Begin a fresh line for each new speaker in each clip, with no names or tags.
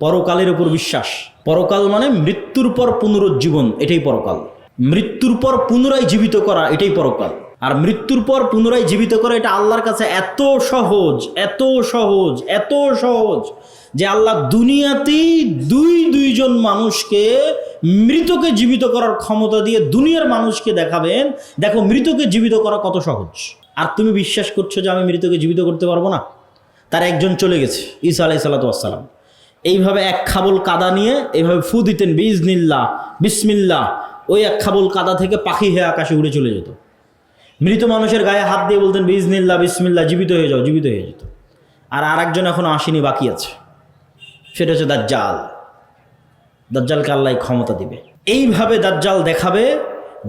পরকালের উপর বিশ্বাস। পরকাল মানে মৃত্যুর পর পুনরুজ্জীবন, এটাই পরকাল। মৃত্যুর পর পুনরায় জীবিত করা, এটাই পরকাল। আর মৃত্যুর পর পুনরায় জীবিত করা এটা আল্লাহর কাছে এত সহজ, এত সহজ, এত সহজ যে আল্লাহ দুনিয়াতেই দুইজন মানুষকে মৃতকে জীবিত করার ক্ষমতা দিয়ে দুনিয়ার মানুষকে দেখাবেন, দেখো মৃতকে জীবিত করা কত সহজ। আর তুমি বিশ্বাস করছো যে আমি মৃতকে জীবিত করতে পারবো না? তার একজন চলে গেছে, ঈসা আলাইহিস সালাতু ওয়াস সালাম। এইভাবে এক খাবল কাদা নিয়ে এইভাবে ফু দিতেন, বিইজনিল্লাহ, বিসমিল্লাহ, ওই এক খাবল কাদা থেকে পাখি হয়ে আকাশে উড়ে চলে যেত। মৃত মানুষের গায়ে হাত দিয়ে বলতেন বিইজনিল্লাহ, বিসমিল্লাহ, জীবিত হয়ে যাও, জীবিত হয়ে যেত। আর আরেকজন এখনো আসেনি, বাকি আছে, সেটা হচ্ছে দাজ্জাল। দাজ্জালকে আল্লাহ ক্ষমতা দিবে। এইভাবে দাজ্জাল দেখাবে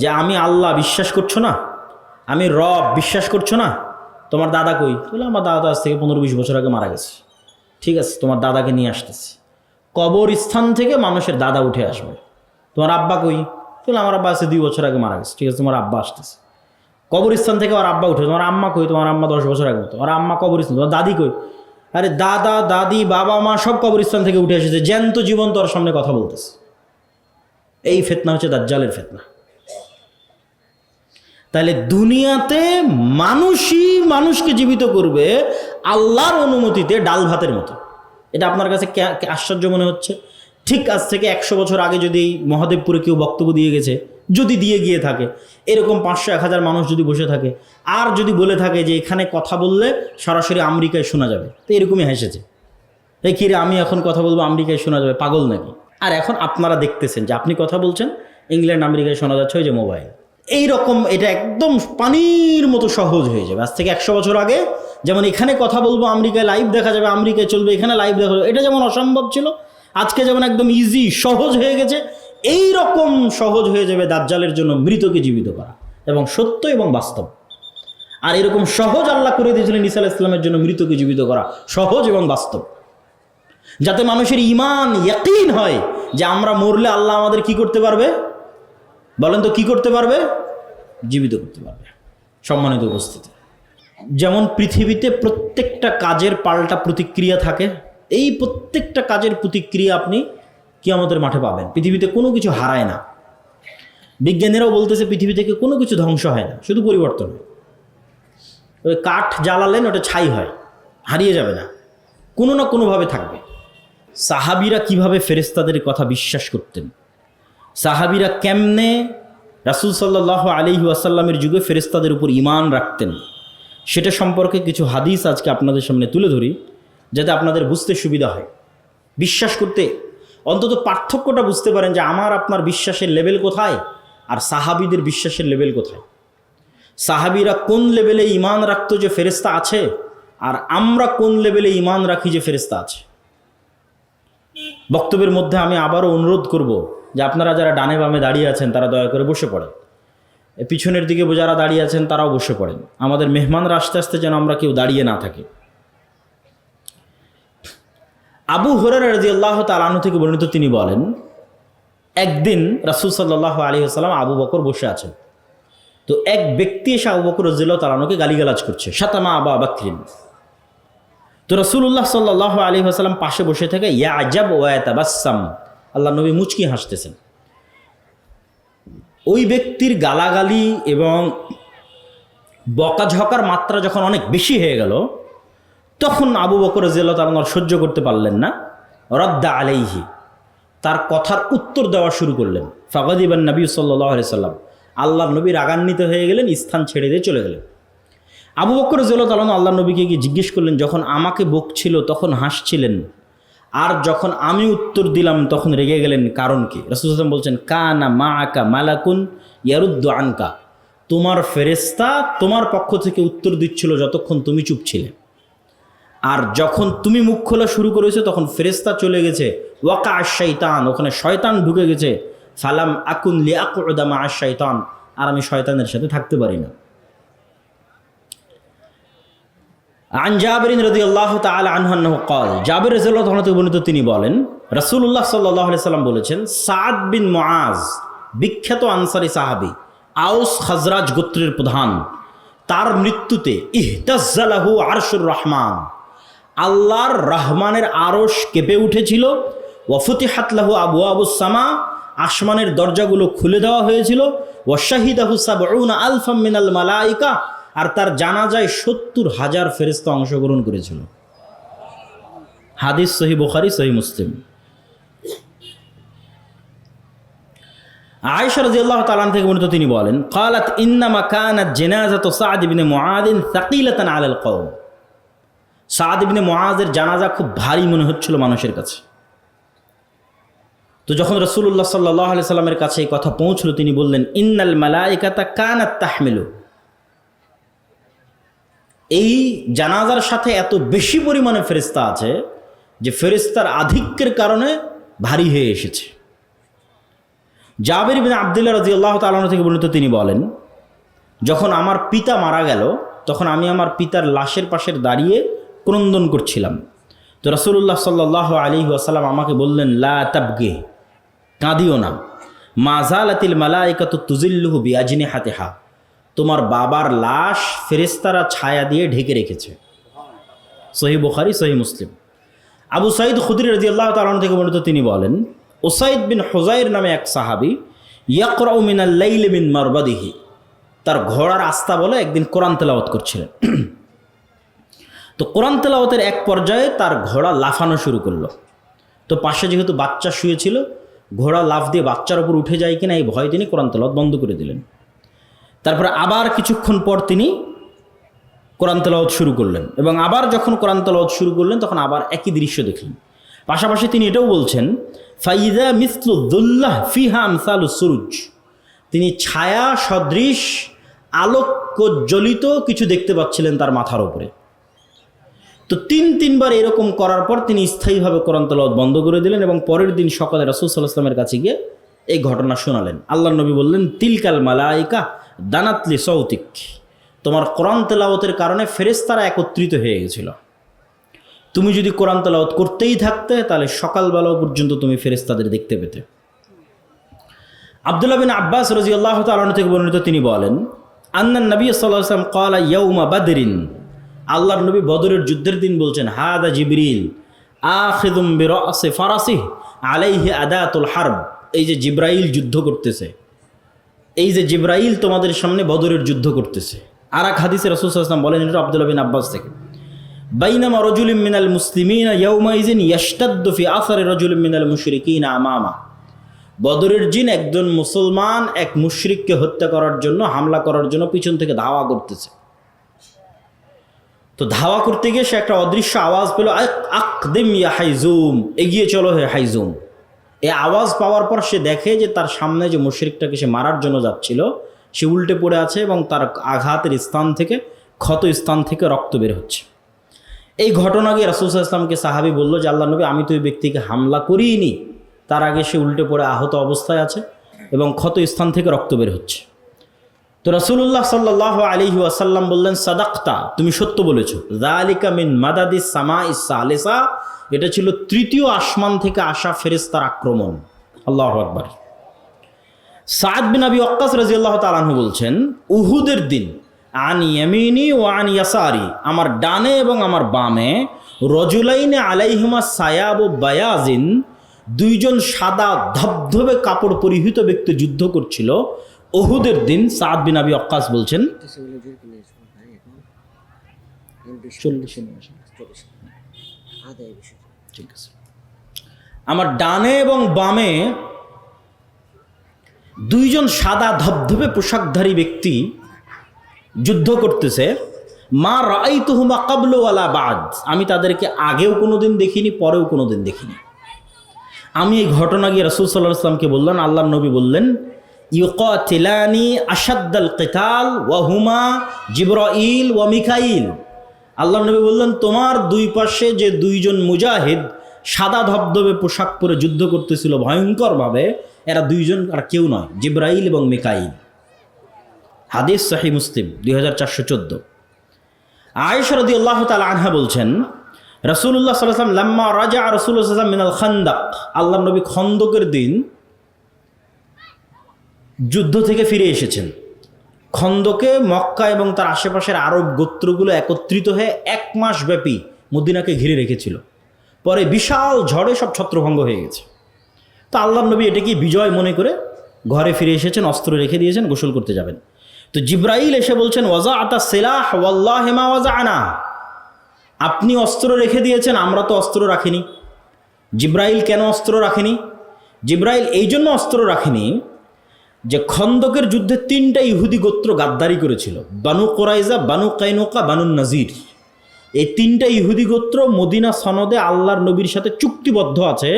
যে আমি আল্লাহ, বিশ্বাস করছো না? আমি রব, বিশ্বাস করছো না? তোমার দাদা কই? বলে আমার দাদা তো আজ থেকে 15-20 বছর আগে মারা গেছে। ঠিক আছে, তোমার দাদাকে নিয়ে আসতেছি। কবরস্থান থেকে মানুষের দাদা উঠে আসবে। তোমার আব্বা কই? বলে আমার আব্বা আছে 2 বছর আগে মারা গেছে। ঠিক আছে, তোমার আব্বা আসতেছে। কবরস্থান থেকে আমার আব্বা উঠে। তোমার আম্মা কই? তোমার আম্মা 10 বছর আগে মতো। তোমার আম্মা কবরস্থান। তোমার দাদি কই? আরে দাদা, দাদি, বাবা, মা সব কবরস্থান থেকে উঠে এসেছে, জ্যান্ত জীবন তোর সামনে কথা বলতেছে। এই ফিতনা হচ্ছে দাজ্জালের ফিতনা। তাহলে দুনিয়াতে মানুষই মানুষকে জীবিত করবে আল্লাহর অনুমতিতে, ডাল ভাতের মতো। এটা আপনার কাছে আশ্চর্য মনে হচ্ছে? ঠিক আজ থেকে 100 বছর আগে যদি মহাদেবপুরে কেউ বক্তব্য দিয়ে গেছে, যদি দিয়ে গিয়ে থাকে, এরকম 500-1000 মানুষ যদি বসে থাকে, আর যদি বলে থাকে যে এখানে কথা বললে সরাসরি আমেরিকায় শোনা যাবে, তো এরকমই হেসেছে, এই কিরে আমি এখন কথা বলবো আমেরিকায় শোনা যাবে, পাগল নাকি? আর এখন আপনারা দেখতেছেন যে আপনি কথা বলছেন, ইংল্যান্ড আমেরিকায় শোনা যাচ্ছে, ওই যে মোবাইল। এইরকম এটা একদম পানির মতো সহজ হয়ে যাবে। আজ থেকে 100 বছর আগে যেমন এখানে কথা বলবো আমেরিকায় লাইভ দেখা যাবে, আমেরিকায় চলবে, এখানে লাইভ দেখা যাবে, এটা যেমন অসম্ভব ছিল, আজকে যেমন একদম ইজি সহজ হয়ে গেছে, এই রকম সহজ হয়ে যাবে দাজ্জালের জন্য মৃতকে জীবিত করা, এবং সত্য এবং বাস্তব। আর এরকম সহজ আল্লাহ করে দিয়েছিলেন ঈসা আলাইহিস সালামের জন্য মৃতকে জীবিত করা, সহজ এবং বাস্তব, যাতে মানুষের ঈমান ইয়াকিন হয় যে আমরা মরলে আল্লাহ আমাদের কি করতে পারবে? বলেন তো কি করতে পারবে? জীবিত করতে পারবে। সম্মানিত উপস্থিতি, যেমন পৃথিবীতে প্রত্যেকটা কাজের পাল্টা প্রতিক্রিয়া থাকে, এই প্রত্যেকটা কাজের প্রতিক্রিয়া আপনি কিয়ামতের মাঠে পাবেন। পৃথিবীতে কোনো কিছু হারায় না। বিজ্ঞানীরাও বলতেছে পৃথিবী থেকে কোনো কিছু ধ্বংস হয় না, শুধু পরিবর্তন হয়। ওই কাঠ জ্বালালেন ওটা ছাই হয়, হারিয়ে যাবে না, কোনো না কোনোভাবে থাকবে। সাহাবীরা কিভাবে ফেরেশতাদের কথা বিশ্বাস করতেন, সাহাবীরা কেমনে রাসূল সাল্লাল্লাহু আলাইহি ওয়াসাল্লামের যুগে ফেরেশতাদের উপর ঈমান রাখতেন, সেটা সম্পর্কে কিছু হাদিস আজকে আপনাদের সামনে তুলে ধরি, যাতে আপনাদের বুঝতে সুবিধা হয়, বিশ্বাস করতে অন্তত পার্থক্যটা বুঝতে পারেন যে আমার আপনার বিশ্বাসের লেভেল কোথায় আর সাহাবীদের বিশ্বাসের লেভেল কোথায়। সাহাবীরা কোন লেভেলে ঈমান রাখতো যে ফেরেশতা আছে, আর আমরা কোন লেভেলে ঈমান রাখি যে ফেরেশতা আছে। বক্তব্যের মধ্যে আমি আবারও অনুরোধ করব যে আপনারা যারা ডানে বামে দাঁড়িয়ে আছেন তারা দয়া করে বসে পড়েন, পিছনের দিকে যারা দাঁড়িয়ে আছেন তারাও বসে পড়েন। আমাদের মেহমানরা আস্তে আস্তে যেন আমরা কেউ দাঁড়িয়ে না থাকি। আবু হুরায়রা রাদিয়াল্লাহু তাআলা আনহু থেকে বর্ণিত, তিনি বলেন, একদিন রাসূল সাল্লাল্লাহু আলাইহি ওয়াসাল্লাম আবু বকর বসে আছেন, তো এক ব্যক্তি এসে আবু বকর রাদিয়াল্লাহু তাআলা আনহুকে গালিগালাজ করছে, শাতামা আবা বকরিন। তো রাসূলুল্লাহ সাল্লাল্লাহু আলাইহি ওয়াসাল্লাম পাশে বসে থেকে ইয়াজাব ওয়া ইয়াতাবাসসাম, আল্লাহ নবী মুচকি হাসতেছেন। ওই ব্যক্তির গালাগালি এবং বকাঝকার মাত্রা যখন অনেক বেশি হয়ে গেল, তখন আবু বকর রাদিয়াল্লাহু তাআলা সহ্য করতে পারলেন না, রদ্দা আলাইহি, তার কথার উত্তর দেওয়া শুরু করলেন। ফাগাদিবান নবী সাল্লাল্লাহু আলাইহি সাল্লাম, আল্লাহর নবী রাগান্বিত হয়ে গেলেন, স্থান ছেড়ে দিয়ে চলে গেলেন। আবু বকর রাদিয়াল্লাহু তাআলা আল্লাহর নবীকে গিয়ে জিজ্ঞেস করলেন, যখন আমাকে বকছিল তখন হাসছিলেন, আর যখন আমি উত্তর দিলাম তখন রেগে গেলেন, কারণ কি? রাসূল সাল্লাল্লাহু আলাইহি ওয়াসাল্লাম বলছেন, কানা মাআকা মালাকুন ইয়ারুদ্দু আনকা, তোমার ফেরেশতা তোমার পক্ষ থেকে উত্তর দিচ্ছিল যতক্ষণ তুমি চুপ ছিলে, আর যখন তুমি মুখ খোলা শুরু করেছো তখন ফেরেশতা চলে গেছে, ওয়াকা আশ-শাইতান, ওখানে শয়তান ঢুকে গেছে, ফালাম আকুন লিআকুদা মা আশ-শাইতান, আর আমি শয়তানের সাথে থাকতে পারি না। আন জাবির রাদিয়াল্লাহু তাআলা আনহু আন্নাহু ক্বাল, জাবির রাদিয়াল্লাহু তাআলা থেকে বর্ণিত, তিনি বলেন রাসূলুল্লাহ সাল্লাল্লাহু আলাইহি সাল্লাম বলেছেন, সাদ বিন মুআজ, বিখ্যাত আনসারী সাহাবী, আউস খাজরাজ গোত্রের প্রধান, তার মৃত্যুতে ইহতাজ্জালাহু আরশুর রহমান, আল্লাহর রহমানের আরশ কেঁপে উঠেছিল ওয়াফুতিহাত লাহু আবওয়াবুস সামা, আসমানের দরজাগুলো খুলে দেওয়া হয়েছিল। ওয়াশাহিদাহু সাবউনা আলফাম মিনাল মালাইকা, আর তার জানাজায় 70,000 ফেরেশতা অংশগ্রহণ করেছিল। হাদিস সহিহ বুখারী, সহিহ মুসলিম। আয়েশা রাদিয়াল্লাহু তাআলা থেকে বর্ণিত, তিনি বলেন, ক্বালাত ইন্নামা কানাত জানাযাতু সা'দ ইবনে মুআযিন সাকিলাতান আলাল কওম। সা'দ ইবনে মুআযের জানাজা খুব ভারী মনে হচ্ছিল মানুষের কাছে। তো যখন রাসূলুল্লাহ সাল্লাল্লাহু আলাইহি সাল্লামের কাছে এই কথা পৌঁছলো, তিনি বললেন, ইন্নাল মালাইকাতা কানাত তাহমিলু, এই জানাজার সাথে এত বেশি পরিমাণে ফেরেশতা আছে যে ফেরেশতার আধিক্যের কারণে ভারী হয়ে এসেছে। জাবির বিন আব্দুল্লাহ রাদিয়াল্লাহু তাআলা থেকে বর্ণিত, তিনি বলেন, যখন আমার পিতা মারা গেল তখন আমি আমার পিতার লাশের পাশে দাঁড়িয়ে ক্রন্দন করছিলাম। তো রাসূলুল্লাহ সাল্লাল্লাহু আলাইহি ওয়াসাল্লাম আমাকে বললেন, লা তাবগি, কাঁদিও না, মা যালাতিল মালাইকাতু তুজিল্লুহু বিআজনিহাতিহা, তোমার বাবার লাশ ফেরেশতারা ছায়া দিয়ে ঢেকে রেখেছে। সহিহ বুখারী, সহিহ মুসলিম। আবু সাঈদ খুদরি রাদিয়াল্লাহু তাআলা থেকে বর্ণিত, তিনি বলেন, উসাইদ বিন হুযাইর নামে এক সাহাবী ইয়াকরাউ মিনাল লাইলি মিন মারবাদিহি, তার ঘোড়ার আস্তা বলে একদিন কোরআন তেলাওয়াত করছিলেন। তো কোরআন তেলাওয়াতের এক পর্যায়ে তার ঘোড়া লাফানো শুরু করলো। তো পাশে যেহেতু বাচ্চা শুয়েছিল, ঘোড়া লাফ দিয়ে বাচ্চার উপর উঠে যায় কিনা এই ভয়ে তিনি কোরআন তেলাওয়াত বন্ধ করে দিলেন। তারপরে আবার কিছুক্ষণ পর তিনি কোরআন তেলাওয়াত শুরু করলেন, এবং আবার যখন কোরআন তেলাওয়াত শুরু করলেন তখন আবার একই দৃশ্য দেখলেন। পাশাপাশি তিনি এটাও বলছেন, ফাইদা মিসলু দুল্লাহ ফিহা আমসালুস সুরুজ, তিনি ছায়া সদৃশ আলোকজ্বলিত কিছু দেখতে পাচ্ছিলেন তার মাথার উপরে। তো তিনবার এরকম করার পর তিনি স্থায়ীভাবে কোরআন তেলাওয়াত বন্ধ করে দিলেন, এবং পরের দিন সকালে রাসূল সাল্লাল্লাহু আলাইহি ওয়াসাল্লামের কাছে গিয়ে এই ঘটনা শোনালেন। আল্লাহর নবী বললেন, তিলকাল মালাইকা দানাতলি সৌতিক, তোমার কোরআন তেলাওয়াতের কারণে ফেরেশতারা একত্রিত হয়ে গেছিল। তুমি যদি কোরআন তেলাওয়াত করতেই থাকতে তাহলে সকালবেলা পর্যন্ত তুমি ফেরেশতাদের দেখতে পেতে। আব্দুল্লাহ বিন আব্বাস রাদিয়াল্লাহু তাআলা থেকে বর্ণিত, তিনি বলেন, আন্নান নবী সাল্লাল্লাহু আলাইহি ওয়াসাল্লাম ক্বালা ইয়াউমা বাদরিন, আল্লাহর নবী বদরের যুদ্ধের দিন বলছেন, হাদা জিবরিল আখিযুম বিরাসি ফারাসিহি আলাইহি আদাতুল হারব, এই যে জিব্রাইল যুদ্ধ করতেছে, এই যে জিব্রাইল তোমাদের সামনে বদরের যুদ্ধ করতেছে। আর এক হাদিসে রাসূল সাল্লাল্লাহু আলাইহি ওয়াসাল্লাম বলেন, এটা আব্দুল্লাহ বিন আব্বাস থেকে, বাইনামা রাজুলুম মিনাল মুসলিমিনা ইয়াউমাইযিন ইয়াশতাদ্দু ফি আসারি রাজুলিম মিনাল মুশরিকিনা আমামা, বদরের দিন একজন মুসলমান এক মুশরিককে হত্যা করার জন্য, হামলা করার জন্য পিছন থেকে ধাওয়া করতেছে। তো ধাওয়া করতে গিয়ে সে একটা অদৃশ্য আওয়াজ পেল, আকদিম ইয়া হাইজুম, এগিয়ে চলো হে হাইজুম। এই আওয়াজ পাওয়ার পর সে দেখে যে তার সামনে যে মুশরিকটাকে সে মারার জন্য যাচ্ছিল সে উল্টে পড়ে আছে, এবং তার আঘাতের স্থান থেকে, ক্ষত স্থান থেকে রক্ত বের হচ্ছে। এই ঘটনা গিয়ে রাসূল সাল্লাল্লাহু আলাইহি ওয়াসাল্লামকে সাহাবী বলল যে, আল্লাহর নবী, আমি তো ওই ব্যক্তিকে হামলা করিনি, তার আগে সে উল্টে পড়ে আহত অবস্থায় আছে এবং ক্ষত স্থান থেকে রক্ত বের হচ্ছে। তো রাসূলুল্লাহ সাল্লাল্লাহু আলাইহি ওয়াসাল্লাম বললেন, সাদাকতা, তুমি সত্য বলেছ, যালিকা মিন মাদাদিস সামাইস সালিসা, এটা ছিল তৃতীয় আসমান থেকে আসা ফেরেশতার আক্রমণ। আল্লাহু আকবার। সাদ বিন আবি ওয়াক্কাস রাদিয়াল্লাহু তাআলা আনহু বলছেন, উহুদের দিন আন ইয়ামিনি ওয়া আন ইয়াসারি, আমার ডানে এবং আমার বামে, রজুলাইনে আলাইহিমা সায়াবু বায়াজিন, দুইজন সাদা ধবধবে কাপড় পরিহিত ব্যক্তি যুদ্ধ করছিল উহুদের দিন। সাদ বিন আবি ওয়াক্কাস বলছেন, ঠিক আছে, আমার ডানে এবং বামে দুইজন সাদা ধবধবে পোশাকধারী ব্যক্তি যুদ্ধ করতেছে। মা রাআইতুহুমা ক্বাবলু ওয়ালা বাদ, আমি তাদেরকে আগেও কোনোদিন দেখিনি, পরেও কোনোদিন দেখিনি। আমি এই ঘটনা গিয়ে রাসূল সাল্লাল্লাহু আলাইহি ওয়াসাল্লামকে বললাম, আল্লাহর নবী বললেন, ইউকাতিলানি আশাদ্দাল কিতাল ওয়া হুমা জিবরাইল ওয়া মিকাইল, আল্লাহর নবী বললেন, তোমার দুই পাশে যে দুইজন মুজাহিদ সাদা ধবধবে পোশাক পরে যুদ্ধ করতেছিল ভয়ঙ্করভাবে, এরা দুইজন আর কেউ নয়, জিবরাইল এবং মিকাইল। হাদিস সহিহ মুসলিম 2414। আয়েশা রাদিয়াল্লাহু তাআলা আনহা বলছেন, রাসূলুল্লাহ সাল্লাল্লাহু আলাইহি ওয়াসাল্লাম লাম্মা রাজা রাসূলুল্লাহ সাল্লাল্লাহু আলাইহি ওয়াসাল্লাম মিনাল খান্দাক, আল্লাহর নবী খন্দকের দিন যুদ্ধ থেকে ফিরে এসেছেন। খন্দকে মক্কা এবং তার আশেপাশের আরব গোত্রগুলো একত্রিত হয়ে 1 মাস ব্যাপী মদিনাকে ঘিরে রেখেছিল। পরে বিশাল ঝড়ে সব ছত্রভঙ্গ হয়ে গেছে। তো আল্লাহর নবী এটাকে বিজয় মনে করে ঘরে ফিরে এসেছেন, অস্ত্র রেখে দিয়েছেন, গোসল করতে যাবেন। তো জিব্রাইল এসে বলছেন ওয়াজা আতা সেলাহ ওয়াল্লাহি মা ওয়াজা আনা, আপনি অস্ত্র রেখে দিয়েছেন, আমরা তো অস্ত্র রাখিনি। জিব্রাইল কেন অস্ত্র রাখেনি? জিব্রাইল এই জন্য অস্ত্র রাখেনি যে খন্দকের যুদ্ধে 3টা ইহুদি গোত্র গাদ্দারি করেছিল, বানু কোরাইজা, বানু কাইনুকা, বানু নাজির। এই 3টা ইহুদি গোত্র মদিনা সনদে আল্লাহর নবীর সাথে চুক্তিবদ্ধ আছে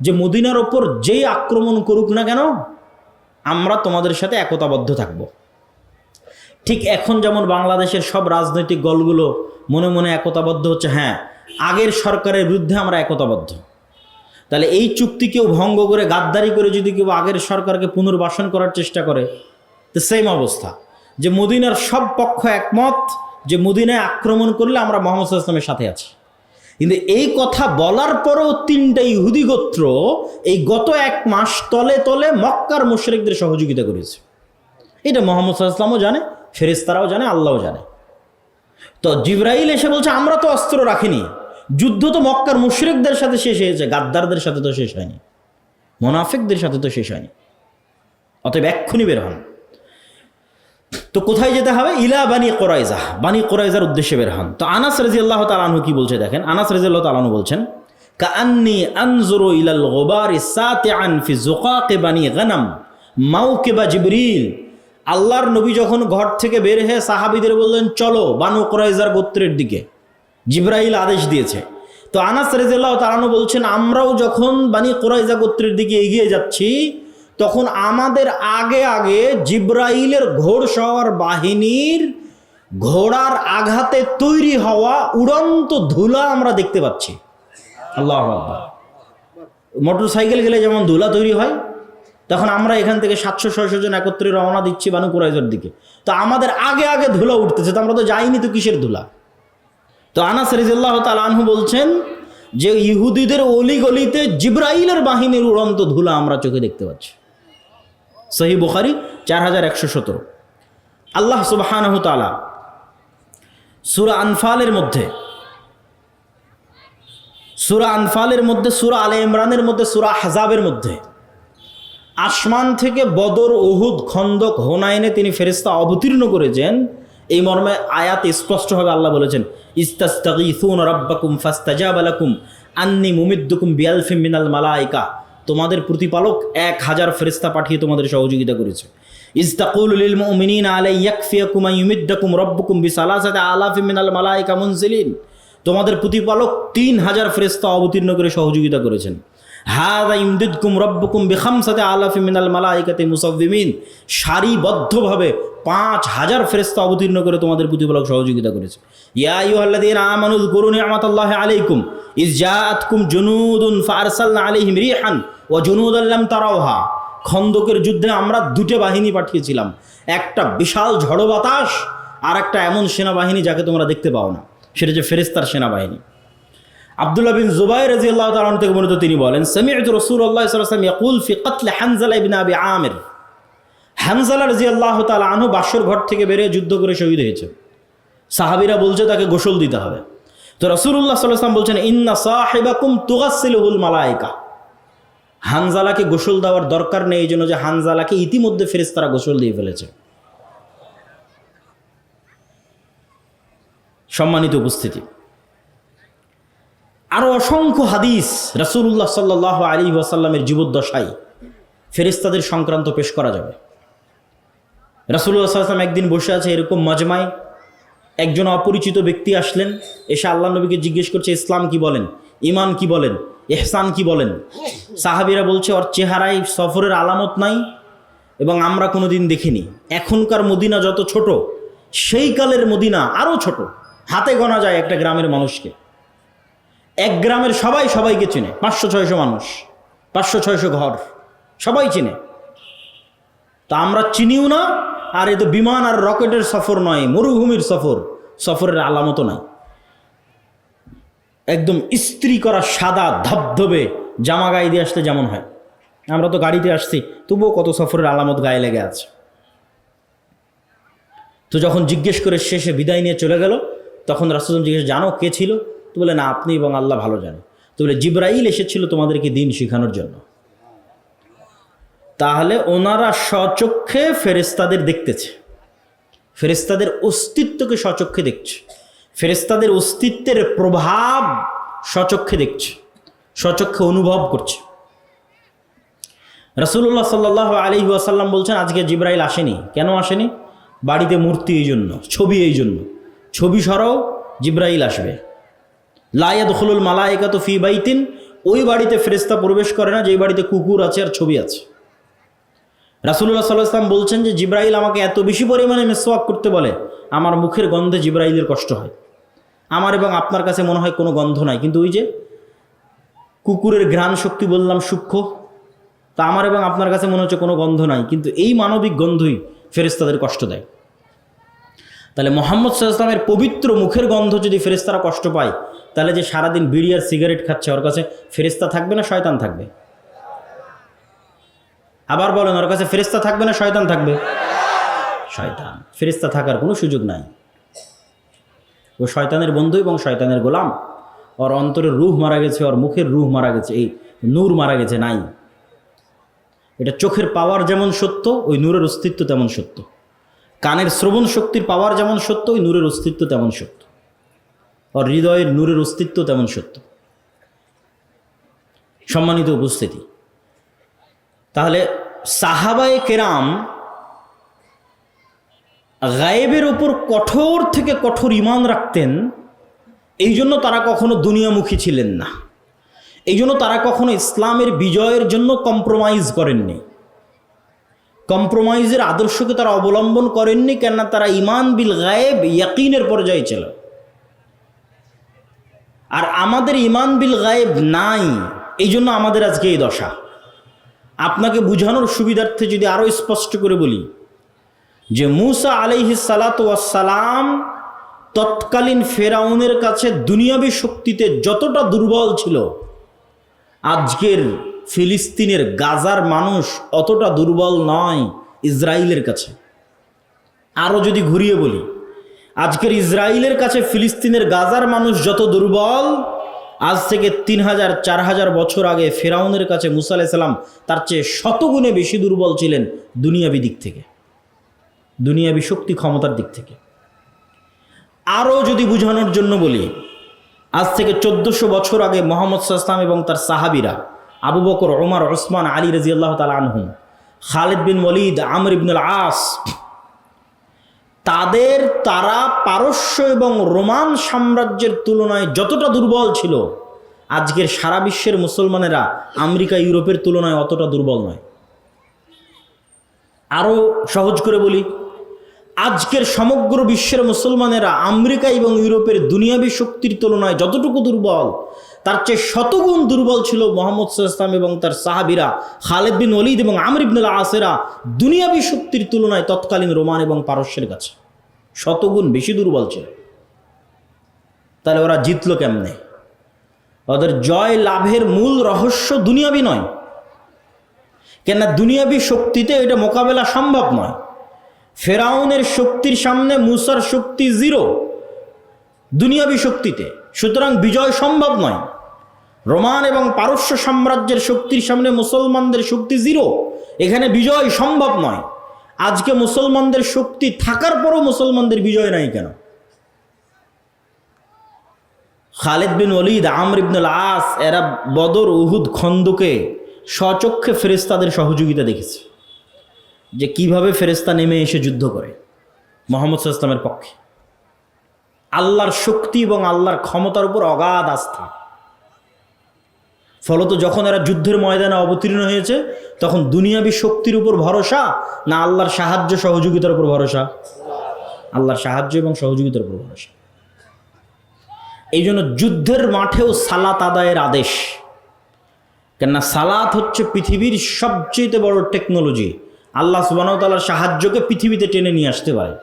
যে মদিনার ওপর যেই আক্রমণ করুক না কেন আমরা তোমাদের সাথে একতাবদ্ধ থাকব। ঠিক এখন যেমন বাংলাদেশের সব রাজনৈতিক দলগুলো মনে মনে একতাবদ্ধ হচ্ছে, হ্যাঁ আগের সরকারের বিরুদ্ধে আমরা একতাবদ্ধ। তাহলে এই চুক্তি কেউ ভঙ্গ করে গাদ্দারি করে যদি কেউ আগের সরকারকে পুনর্বাসন করার চেষ্টা করে, তো সেম অবস্থা যে মদিনার সব পক্ষ একমত যে মদিনায় আক্রমণ করলে আমরা মুহাম্মদ সাল্লাল্লাহু আলাইহি ওয়াসাল্লামের সাথে আছি। কিন্তু এই কথা বলার পরেও 3টা ইহুদি গোত্র এই গত 1 মাস তলে তলে মক্কার মুশরিকদের সহযোগিতা করেছে। এটা মুহাম্মদ সাল্লাল্লাহু আলাইহি ওয়াসাল্লামও জানে, ফেরেশতারাও জানে, আল্লাহও জানে। তো জিবরাইল এসে বলছে আমরা তো অস্ত্র রাখিনি, যুদ্ধ তো মক্কার মুশরিকদের সাথে শেষ হয়েছে, গাদ্দারদের সাথে তো শেষ হয়নি, মুনাফিকদের সাথে তো শেষ হয়নি, অতএব এক্ষুনি বের হন। তো কোথায় যেতে হবে? ইলা বানি কোরাইজা, বানি কোরাইজার উদ্দেশ্যে বের হন। তো আনাস রাদিয়াল্লাহু তাআলা আনহু কি বলছে দেখেন, আনাস রাদিয়াল্লাহু তাআলা আনহু বলছেন কাআন্নী আনজুরু ইলাল গুবারি সাতিআন ফি যুকাক বানি গনম মাওকিবা জিবরিল। আল্লাহর নবী যখন ঘর থেকে বের হয়ে সাহাবীদের বললেন চলো বানু কোরাইজার গোত্রের দিকে, জিবরাইল আদেশ দিয়েছে। তো আনাস রাদিয়াল্লাহু তাআলা আনহু বলছেন আমরাও যখন বানি কোরাইজা গোত্রের দিকে এগিয়ে যাচ্ছি তখন আমাদের আগে আগে জিবরাইলের ঘোড়সওয়ার বাহিনীর ঘোড়ার আঘাতে তৈরি হওয়া উড়ন্ত ধুলা আমরা দেখতে পাচ্ছি। আল্লাহু আকবার। মোটর সাইকেল গেলে যেমন ধুলা তৈরি হয়, তখন আমরা এখান থেকে 700-600 জন একত্রে রওনা দিচ্ছি বানু কুরাইজার দিকে। তো আমাদের আগে আগে ধুলা উঠতেছে, তো আমরা তো যাইনি, তো কিসের ধুলা? তো আনাস রাদিয়াল্লাহু তাআলা আনহু বলছেন যে ইহুদিদের অলিগলিতে জিবরাইলের বাহিনীর উড়ন্ত ধুলা আমরা চোখে দেখতে পাচ্ছি। সহিহ বুখারী 4117। আল্লাহ সুবহানাহু তাআলা সূরা আনফালের মধ্যে, সূরা আলে ইমরানের মধ্যে, সূরা আহজাবের মধ্যে আসমান থেকে বদর, উহুদ, খন্দক, হুনাইনে তিনি ফেরেশতা অবতীর্ণ করেছেন এই মর্মে আয়াত স্পষ্টভাবে আল্লাহ বলেছেন ইস্তাস্তাগীসুনা রাব্বাকুম ফাস্তাজাবা লাকুম আন্নী মুমিদ্দুকুম বিআলফিম মিনাল মালায়েকা। তোমাদের প্রতিপালক 1000 ফেরেশতা পাঠিয়ে তোমাদের সহযোগিতা করেছে। ইস্তাকুলু লিল মুমিনিনা আলাই ইয়াকফিয়াকুম আইয়ুমিদ্দাকুম রাব্বুকুম বিসালাসাতি আলাফিম মিনাল মালায়েকা মুনজিলিন। তোমাদের প্রতিপালক 3000 ফেরেশতা অবতীর্ণ করে সহযোগিতা করেছেন। হাযা ইমদিদকুম রাব্বুকুম বিখামসাতি আলাফিম মিনাল মালায়েকাতি মুসাওয়িমিন। সারিবদ্ধভাবে 5000 ফেরেশতা অবতীর্ণ করে তোমাদের প্রতিপালক সহযোগিতা করেছে। ইয়া আইয়ুহাল্লাযীনা আমানু যকুরু নি'মাতাল্লাহি আলাইকুম ইয জাআতকুম জুনুদুন ফাআরসালনা আলাইহিম রিহান ওয়া জুনুদান লাম তারাওহা। খন্দকের যুদ্ধে আমরা 2টা বাহিনী পাঠিয়েছিলাম, একটা বিশাল ঝড়ো বাতাস আর একটা এমন সেনাবাহিনী যাকে তোমরা দেখতে পাও না, সেটা যে ফেরেশতার সেনাবাহিনী। আব্দুল্লাহ বিন জুবাইর রাদিয়াল্লাহু তাআলা থেকে বর্ণিত, তিনি বলেন সামি'তু রাসূলুল্লাহ সাল্লাল্লাহু আলাইহি ওয়াসাল্লাম ইয়াকুল ফি কতল হানজালা ইবনে আবি আমির। হানজালা রাদিয়াল্লাহু তাআলা আনহু বাসর ঘর থেকে বেরিয়ে যুদ্ধ করে শহীদ হয়েছে। সাহাবীরা বলছে তাকে গোসল দিতে হবে। তো রাসূলুল্লাহ সাল্লাল্লাহু আলাইহি ওয়াসাল্লাম বলছেন ইন্না সাহিবাকুম তুগাসসিলুহুল মালায়েকা। হানজালাকে গোসল দেওয়ার দরকার নেই, এই জন্য যে হানজালাকে ইতিমধ্যে ফেরেশতারা গোসল দিয়ে ফেলেছে। সম্মানিত উপস্থিতি, আরো অসংখ্য হাদিস রাসূলুল্লাহ সাল্লাল্লাহু আলাইহি ওয়াসাল্লামের জীবদ্দশায় ফেরেশতাদের সংক্রান্ত পেশ করা যাবে। রাসূলুল্লাহ সাল্লাল্লাহু আলাইহি ওয়াসাল্লাম একদিন বসে আছে এরকম মাজমায়, একজন অপরিচিত ব্যক্তি আসলেন, এসে আল্লাহ নবীকে জিজ্ঞেস করছে ইসলাম কি বলেন, ঈমান কি বলেন, ইহসান কি বলেন। সাহাবীরা বলছে ওর চেহারায় সফরের আলামত নাই এবং আমরা কোনোদিন দেখিনি। এখনকার মদিনা যত ছোট, সেই কালের মদিনা আরও ছোট, হাতে গোনা যায় একটা গ্রামের মানুষকে। এক গ্রামের সবাই সবাইকে চেনে, 500-600 মানুষ, 500-600 ঘর, সবাই চেনে। তা আমরা চিনিও না, আর এ তো বিমান আর রকেটের সফর নয়, মরুভূমির সফর, সফরের আলামতও নাই। একদম ইস্ত্রি করা সাদা ধবধবে জামা গায়ে দিয়ে আসলে যেমন হয়, আমরা তো গাড়িতে আসছি, তবুও কত সফরের আলামত গায়ে লেগে আছে। তো যখন জিজ্ঞেস করে শেষে বিদায় নিয়ে চলে গেল, তখন রাসূল জিজ্ঞেস জানো কে ছিল? তো বলে না, আপনি এবং আল্লাহ ভালো জানেন। তো বলে জিবরাইল এসেছিল তোমাদেরকে দিন শেখানোর জন্য। তাহলে ওনারা স্বচক্ষে ফেরেশতাদের দেখতেছে, ফেরেশতাদের অস্তিত্বকে স্বচক্ষে দেখছে, ফেরেশতাদের অস্তিত্বের প্রভাব স্বচক্ষে দেখছে, স্বচক্ষে অনুভব করছে। রাসূলুল্লাহ সাল্লাল্লাহু আলাইহি ওয়াসাল্লাম বলছেন আজকে জিবরাইল আসেনি। কেন আসেনি? বাড়িতে মূর্তি এই জন্য, ছবি এই জন্য। ছবি সরাও, জিবরাইল আসবে। লা ইয়াদখুলুল মালায়েকাতু ফি বাইতিন, ওই বাড়িতে ফেরেশতা প্রবেশ করে না যেই বাড়িতে কুকুর আছে আর ছবি আছে। রাসূলুল্লাহ সাল্লাল্লাহু আলাইহি ওয়াসাল্লাম বলছেন যে জিবরাইল আমাকে এত বেশি পরিমাণে মিসওয়াক করতে বলে, আমার মুখের গন্ধে জিবরাইলের কষ্ট হয়। আমার এবং আপনার কাছে মনে হয় কোনো গন্ধ নাই, কিন্তু ওই যে কুকুরের ঘ্রাণ শক্তি বললাম সূক্ষ্ম, তা আমার এবং আপনার কাছে মনে হচ্ছে কোনো গন্ধ নাই, কিন্তু এই মানবিক গন্ধই ফেরেশতাদের কষ্ট দেয়। তাহলে মুহাম্মদ সাল্লাল্লাহু আলাইহি ওয়াসাল্লামের পবিত্র মুখের গন্ধ যদি ফেরেশতারা কষ্ট পায়, তাহলে যে সারাদিন বিড়ি আর সিগারেট খাচ্ছে ওর কাছে ফেরেশতা থাকবে না শয়তান থাকবে? আবার বলেন, ওর কাছে ফেরেশতা থাকবে না শয়তান থাকবে? শয়তান। ফেরেশতা থাকার কোনো সুযোগ নাই। ও শয়তানের বন্ধু এবং শয়তানের গোলাম। ওর অন্তরের রূহ মারা গেছে, ওর মুখের রূহ মারা গেছে, এই নূর মারা গেছে, নাই। এটা চোখের পাওয়ার যেমন সত্য, ওই নূরের অস্তিত্ব তেমন সত্য। কানের শ্রবণ শক্তির পাওয়ার যেমন সত্য, ওই নূরের অস্তিত্ব তেমন সত্য। ওর হৃদয়ের নূরের অস্তিত্ব তেমন সত্য। সম্মানিত উপস্থিতি, তাহলে সাহাবায়ে কেরাম গায়েবের ওপর কঠোর থেকে কঠোর ঈমান রাখতেন। এই জন্য তারা কখনো দুনিয়ামুখী ছিলেন না, এই জন্য তারা কখনো ইসলামের বিজয়ের জন্য কম্প্রোমাইজ করেননি, কম্প্রোমাইজের আদর্শকে তারা অবলম্বন করেননি। কেননা তারা ঈমান বিল গায়েব ইয়াকিনের পর্যায়ে ছিল। আর আমাদের ঈমান বিল গায়েব নাই, এই জন্য আমাদের আজকে এই দশা। আপনাকে বুঝানোর সুবিধার্থে যদি আরও স্পষ্ট করে বলি যে মূসা আলাইহিস সালাতু ওয়াস সালাম তৎকালীন ফেরাউনের কাছে দুনিয়াবী শক্তিতে যতটা দুর্বল ছিল, আজকের ফিলিস্তিনের গাজার মানুষ অতটা দুর্বল নয় ইসরায়েলের কাছে। আরও যদি ঘুরিয়ে বলি, আজকের ইসরায়েলের কাছে ফিলিস্তিনের গাজার মানুষ যত দুর্বল, আজ থেকে 3000-4000 বছর আগে ফেরাউনের কাছে মূসা আলাইহিস সালাম তার চেয়ে শতগুণে বেশি দুর্বল ছিলেন দুনিয়াবী দিক থেকে, দুনিয়াবী শক্তি ক্ষমতার দিক থেকে। আরও যদি বুঝানোর জন্য বলি, আজ থেকে 1400 বছর আগে মুহাম্মদ সাল্লাল্লাহু আলাইহি ওয়াসাল্লাম এবং তার সাহাবীরা আবু বকর, ওমর, ওসমান, আলী রাদিয়াল্লাহু তাআলা আনহুম, খালিদ বিন ওয়ালিদ, আমর ইবনুল আস, তারা পারস্য এবং রোমান সাম্রাজ্যের তুলনায় যতটা দুর্বল ছিল, আজকের সারা বিশ্বের মুসলমানেরা আমেরিকা, ইউরোপের তুলনায় অতটা দুর্বল নয়। আরও সহজ করে বলি, আজকের সমগ্র বিশ্বের মুসলমানেরা আমেরিকা এবং ইউরোপের দুনিয়াবী শক্তির তুলনায় যতটুকু দুর্বল, তার চেয়ে শতগুণ দুর্বল ছিল মুহাম্মদ সাল্লাল্লাহু আলাইহি ওয়াসাল্লাম এবং তার সাহাবীরা, খালিদ বিন ওয়ালিদ এবং আমর ইবনুল আসেরা দুনিয়াবী শক্তির তুলনায় তৎকালীন রোমান এবং পারস্যের কাছে শতগুণ বেশি দুর্বল ছিল। তাহলে ওরা জিতলো কেমনে? ওদের জয় লাভের মূল রহস্য দুনিয়াবী নয়, কেননা দুনিয়াবী শক্তিতে এটা মোকাবেলা সম্ভব নয়। ফেরাউনের শক্তির সামনে মূসার শক্তি জিরো দুনিয়াবী শক্তিতে, সুতরাং বিজয় সম্ভব নয়। রোমান এবং পারস্য সাম্রাজ্যের শক্তির সামনে মুসলমানদের শক্তি জিরো, এখানে বিজয় সম্ভব নয়। আজকে মুসলমানদের শক্তি থাকার পরও মুসলমানদের বিজয় নাই কেন? খালিদ বিন ওয়ালিদ, আমর ইবনুল আস এরা বদর, উহুদ, খন্দকে স্বচক্ষে ফেরেশতাদের সহযোগিতা দেখেছে, যে কিভাবে ফেরেশতা নেমে এসে যুদ্ধ করে মুহাম্মদ সাল্লাল্লাহু আলাইহি ওয়াসাল্লামের পক্ষে। আল্লাহর শক্তি এবং আল্লাহর ক্ষমতার উপর অগাধ আস্থা। ফলত যখন এরা যুদ্ধের ময়দানে অবতীর্ণ হয়েছে, তখন দুনিয়াবী শক্তির উপর ভরসা না আল্লাহর সাহায্য সহযোগিতার উপর ভরসা? আল্লাহর সাহায্য এবং সহযোগিতার উপর ভরসা। এই জন্য যুদ্ধের মাঠেও সালাত আদায়ের আদেশ। কেননা সালাত হচ্ছে পৃথিবীর সবচেয়ে বড় টেকনোলজি। আল্লাহ সুবহানাহু ওয়া তাআলার সাহায্যকে পৃথিবীতে টেনে নিয়ে আসতে পারে।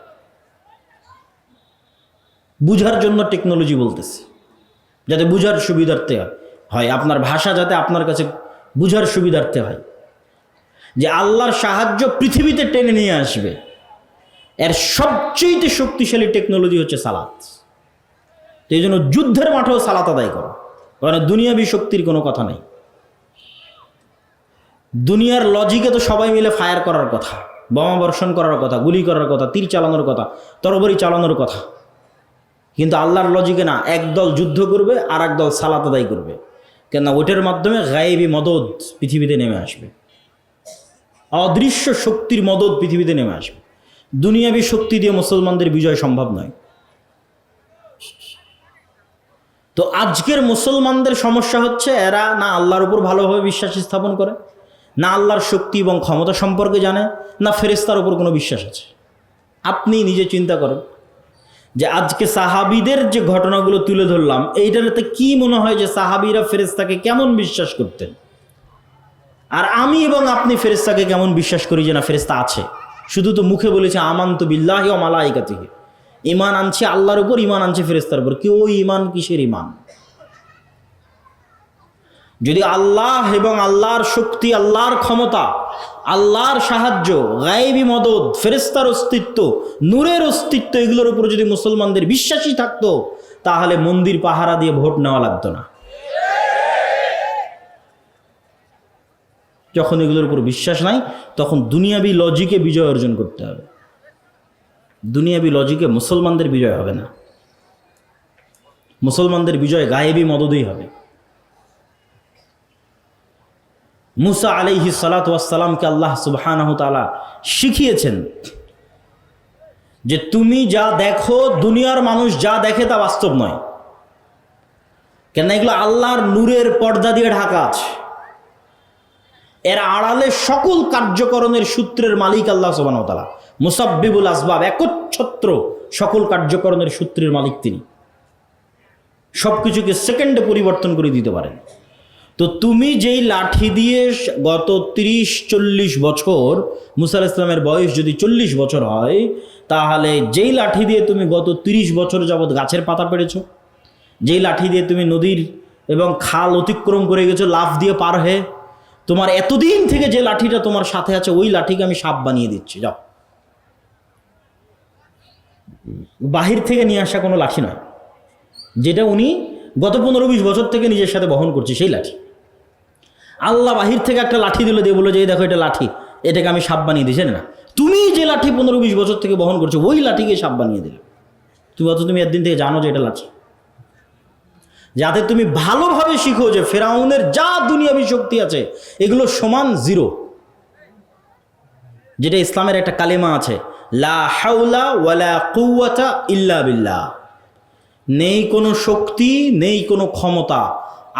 বুঝার জন্য টেকনোলজি বলতেছে, যাতে বুঝার সুবিধার্থে হয়, আপনার ভাষা যাতে আপনার কাছে বুঝার সুবিধার্থে হয়, যে আল্লাহর সাহায্য পৃথিবীতে টেনে নিয়ে আসবে। এর সবচেয়ে শক্তিশালী টেকনোলজি হচ্ছে সালাত। এই জন্য যুদ্ধের মাঠেও সালাত আদায় করো। কারণ দুনিয়াবি শক্তির কোনো কথা নেই। দুনিয়ার লজিকে তো সবাই মিলে ফায়ার করার কথা, বোমা বর্ষণ করার কথা, গুলি করার কথা, তীর চালানোর কথা, তরবারি চালানোর কথা। কিন্তু আল্লাহর লজিকে না, একদল যুদ্ধ করবে আর একদল সালাত আদায় করবে, কেননা ওইটার মাধ্যমে গায়েবী মদদ পৃথিবীতে নেমে আসবে, অদৃশ্য শক্তির মদদ পৃথিবীতে নেমে আসবে। দুনিয়াবী শক্তি দিয়ে মুসলমানদের বিজয় সম্ভব নয়। তো আজকের মুসলমানদের সমস্যা হচ্ছে এরা না আল্লাহর উপর ভালোভাবে বিশ্বাস স্থাপন করে, না আল্লাহর শক্তি এবং ক্ষমতা সম্পর্কে জানে, না ফেরেশতার উপর কোনো বিশ্বাস আছে। আপনি নিজে চিন্তা করেন যে আজকে সাহাবীদের যে ঘটনাগুলো তুলে ধরলাম, এইটাতে কি মনে হয় যে সাহাবীরা ফেরেশতাকে কেমন বিশ্বাস করতেন, আর আমি এবং আপনি ফেরেশতাকে কেমন বিশ্বাস করি যে না ফেরেশতা আছে। শুধু তো মুখে বলেছে আমানতু বিল্লাহি ওয়া মালাইকাতিহি, ঈমান আনছি আল্লাহর উপর, ঈমান আনছি ফেরেশতার উপর। কি ওই ঈমান কিসের ঈমান? যদি আল্লাহ এবং আল্লাহর শক্তি, আল্লাহর ক্ষমতা, আল্লাহর সাহায্য, গায়েবী মদদ, ফেরেশতার অস্তিত্ব, নূরের অস্তিত্ব, এগুলোর উপর যদি মুসলমানদের বিশ্বাসই থাকতো, তাহলে মন্দির পাহারা দিয়ে ভোট নেওয়া লাগতো না। যখন এগুলোর উপর বিশ্বাস নাই, তখন দুনিয়াবি লজিকে বিজয় অর্জন করতে হবে। দুনিয়াবি লজিকে মুসলমানদের বিজয় হবে না, মুসলমানদের বিজয় গায়েবী মদদেই হবে। মুসা আলাইহিস সালাতু ওয়াস সালামকে আল্লাহ সুবহানাহু তাআলা শিখিয়েছেন যে তুমি যা দেখো, দুনিয়ার মানুষ যা দেখে তা বাস্তব নয়, কেন এগুলো আল্লাহর নূরের পর্দা দিয়ে ঢাকা আছে। এর আড়ালে সকল কার্যকরণের সূত্রের মালিক আল্লাহ সুবহানাহু ওয়া তাআলা, মুসাব্বিবুল আসবাব, একচ্ছত্র সকল কার্যকরণের সূত্রের মালিক তিনি। সবকিছুকে সেকেন্ডে পরিবর্তন করে দিতে পারেন। তো তুমি যেই লাঠি দিয়ে গত 30-40 বছর, মুসা আলাইহিস সালামের বয়স যদি 40 বছর হয়, তাহলে যেই লাঠি দিয়ে তুমি গত 30 বছর যাবৎ গাছের পাতা পেড়েছো, যেই লাঠি দিয়ে তুমি নদীর এবং খাল অতিক্রম করে গেছো লাফ দিয়ে পার হয়ে, তোমার এতদিন থেকে যে লাঠিটা তোমার সাথে আছে, ওই লাঠিকে আমি সাপ বানিয়ে দিচ্ছি, যাও। বাহির থেকে নিয়ে আসা কোনো লাঠি নয়, যেটা উনি গত 15-20 বছর থেকে নিজের সাথে বহন করছে, সেই লাঠি। আল্লাহ বাহির থেকে একটা লাঠি দিল, দিয়ে বলে যে দেখো এটা লাঠি, এটাকে আমি সাপ বানিয়ে দিয়েছি না। তুমি যে লাঠি 15-20 বছর থেকে বহন করছো, ওই লাঠিকে সাপ বানিয়ে দিলে। তুমি একদিন থেকে জানো যে এটা লাঠি, যাতে তুমি ভালোভাবে শিখো যে ফেরাউনের যা দুনিয়াবি শক্তি আছে এগুলো সমান জিরো। যেটা ইসলামের একটা কালেমা আছে, লা হাওলা ওয়ালা কুওয়াতা ইল্লা বিল্লাহ। নেই কোনো শক্তি, নেই কোনো ক্ষমতা,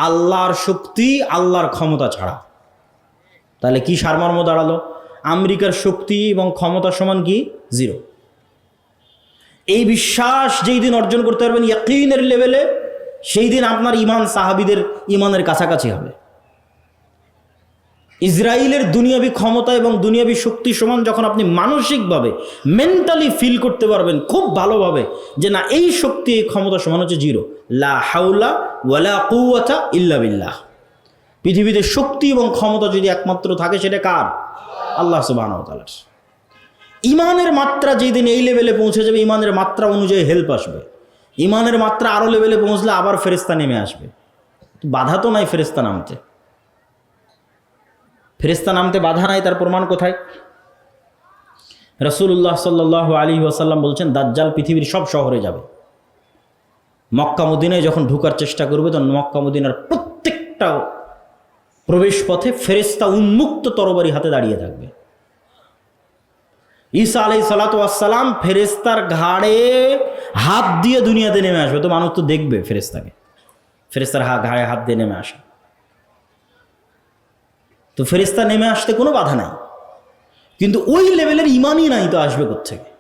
আল্লাহর শক্তি, আল্লাহর ক্ষমতা ছাড়া। তাহলে কি সারমর্ম দাঁড়ালো? আমেরিকার শক্তি এবং ক্ষমতা সমান কি? জিরো। এই বিশ্বাস যেই দিন অর্জন করতে পারবেন ইয়াকিনের লেভেলে, সেই দিন আপনার ইমান সাহাবীদের ইমানের কাছাকাছি হবে। ইসরায়েলের দুনিয়াবি ক্ষমতা এবং দুনিয়াবি শক্তি সমান যখন আপনি মানসিকভাবে, মেন্টালি ফিল করতে পারবেন খুব ভালোভাবে যে না এই শক্তি, এই ক্ষমতা সমান হচ্ছে জিরো, লা হাওলা ওয়ালা কুওয়াতা ইল্লা বিল্লাহ। পৃথিবীতে শক্তি এবং ক্ষমতা যদি একমাত্র থাকে, সেটা কার? আল্লাহ সুবহানাহু ওয়া তাআলার। ইমানের মাত্রা যেই দিন এই লেভেলে পৌঁছে যাবে, ইমানের মাত্রা অনুযায়ী হেল্প আসবে। ইমানের মাত্রা আরো লেভেলে পৌঁছলে আবার ফেরেশতা নেমে আসবে। বাধা তো নাই ফেরেশতা নামতে, ফেরেশতা নামতে বাধা নাই, তার প্রমাণ কোথায়? রাসূলুল্লাহ সাল্লাল্লাহু আলাইহি ওয়াসাল্লাম বলছেন, দাজ্জাল পৃথিবীর সব শহরে যাবে। মক্কা মদিনায় যখন ঢোকার চেষ্টা করবে, তখন মক্কা মদিনার প্রত্যেকটা প্রবেশ পথে ফেরেশতা উন্মুক্ত তরবারি হাতে দাঁড়িয়ে থাকবে। ঈসা আলাইহিস সালাতু ওয়াস সালাম ফেরেশতার ঘাড়ে হাত দিয়ে দুনিয়াতে নেমে আসবে। তো মানুষ তো দেখবে ফেরেশতাকে, ফেরেশতার ঘাড়ে হাত দিয়ে নেমে আসে। তো ফেরেশতা নেমে আসতে কোনো বাধা নাই, কিন্তু ওই লেভেলের ইমানই নাই তো আসবে কোত্থেকে?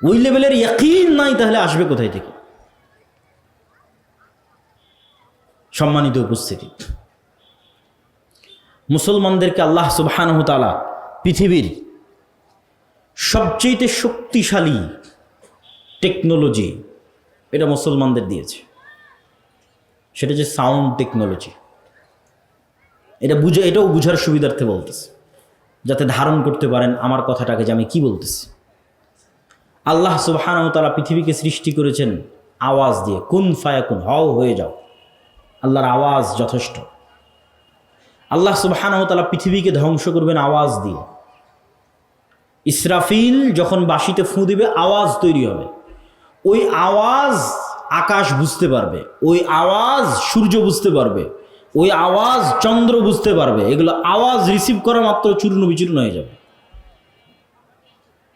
ওই লেভেলের ইয়াকিন নাই, তাহলে আসবে কোথায় থেকে? সম্মানিত উপস্থিতি, মুসলমানদেরকে আল্লাহ সুবহানাহু ওয়া তাআলা পৃথিবীর সবচেয়ে শক্তিশালী টেকনোলজি এটা মুসলমানদের দিয়েছে, সেটা যে সাউন্ড টেকনোলজি। এটাও বুঝার সুবিধার্থে বলতেছে, যাতে ধারণ করতে পারেন আমার কথাটাকে যে আমি কি বলতেছি। আল্লাহ সুবহানাহু ওয়া তাআলা পৃথিবীকে সৃষ্টি করেছেন আওয়াজ দিয়ে, কুন ফায়াকুন, হও হয়ে যাও। আল্লাহর আওয়াজ যথেষ্ট। আল্লাহ সুবহানাহু ওয়া তাআলা পৃথিবীকে ধ্বংস করবেন আওয়াজ দিয়ে। ইসরাফিল যখন বাঁশিতে ফুঁ দিবে আওয়াজ তৈরি হবে, ওই আওয়াজ আকাশ বুঝতে পারবে, ওই আওয়াজ সূর্য বুঝতে পারবে, ওই আওয়াজ চন্দ্র বুঝতে পারবে। এগুলো আওয়াজ রিসিভ করা মাত্র চূর্ণ বিচূর্ণ হয়ে যাবে,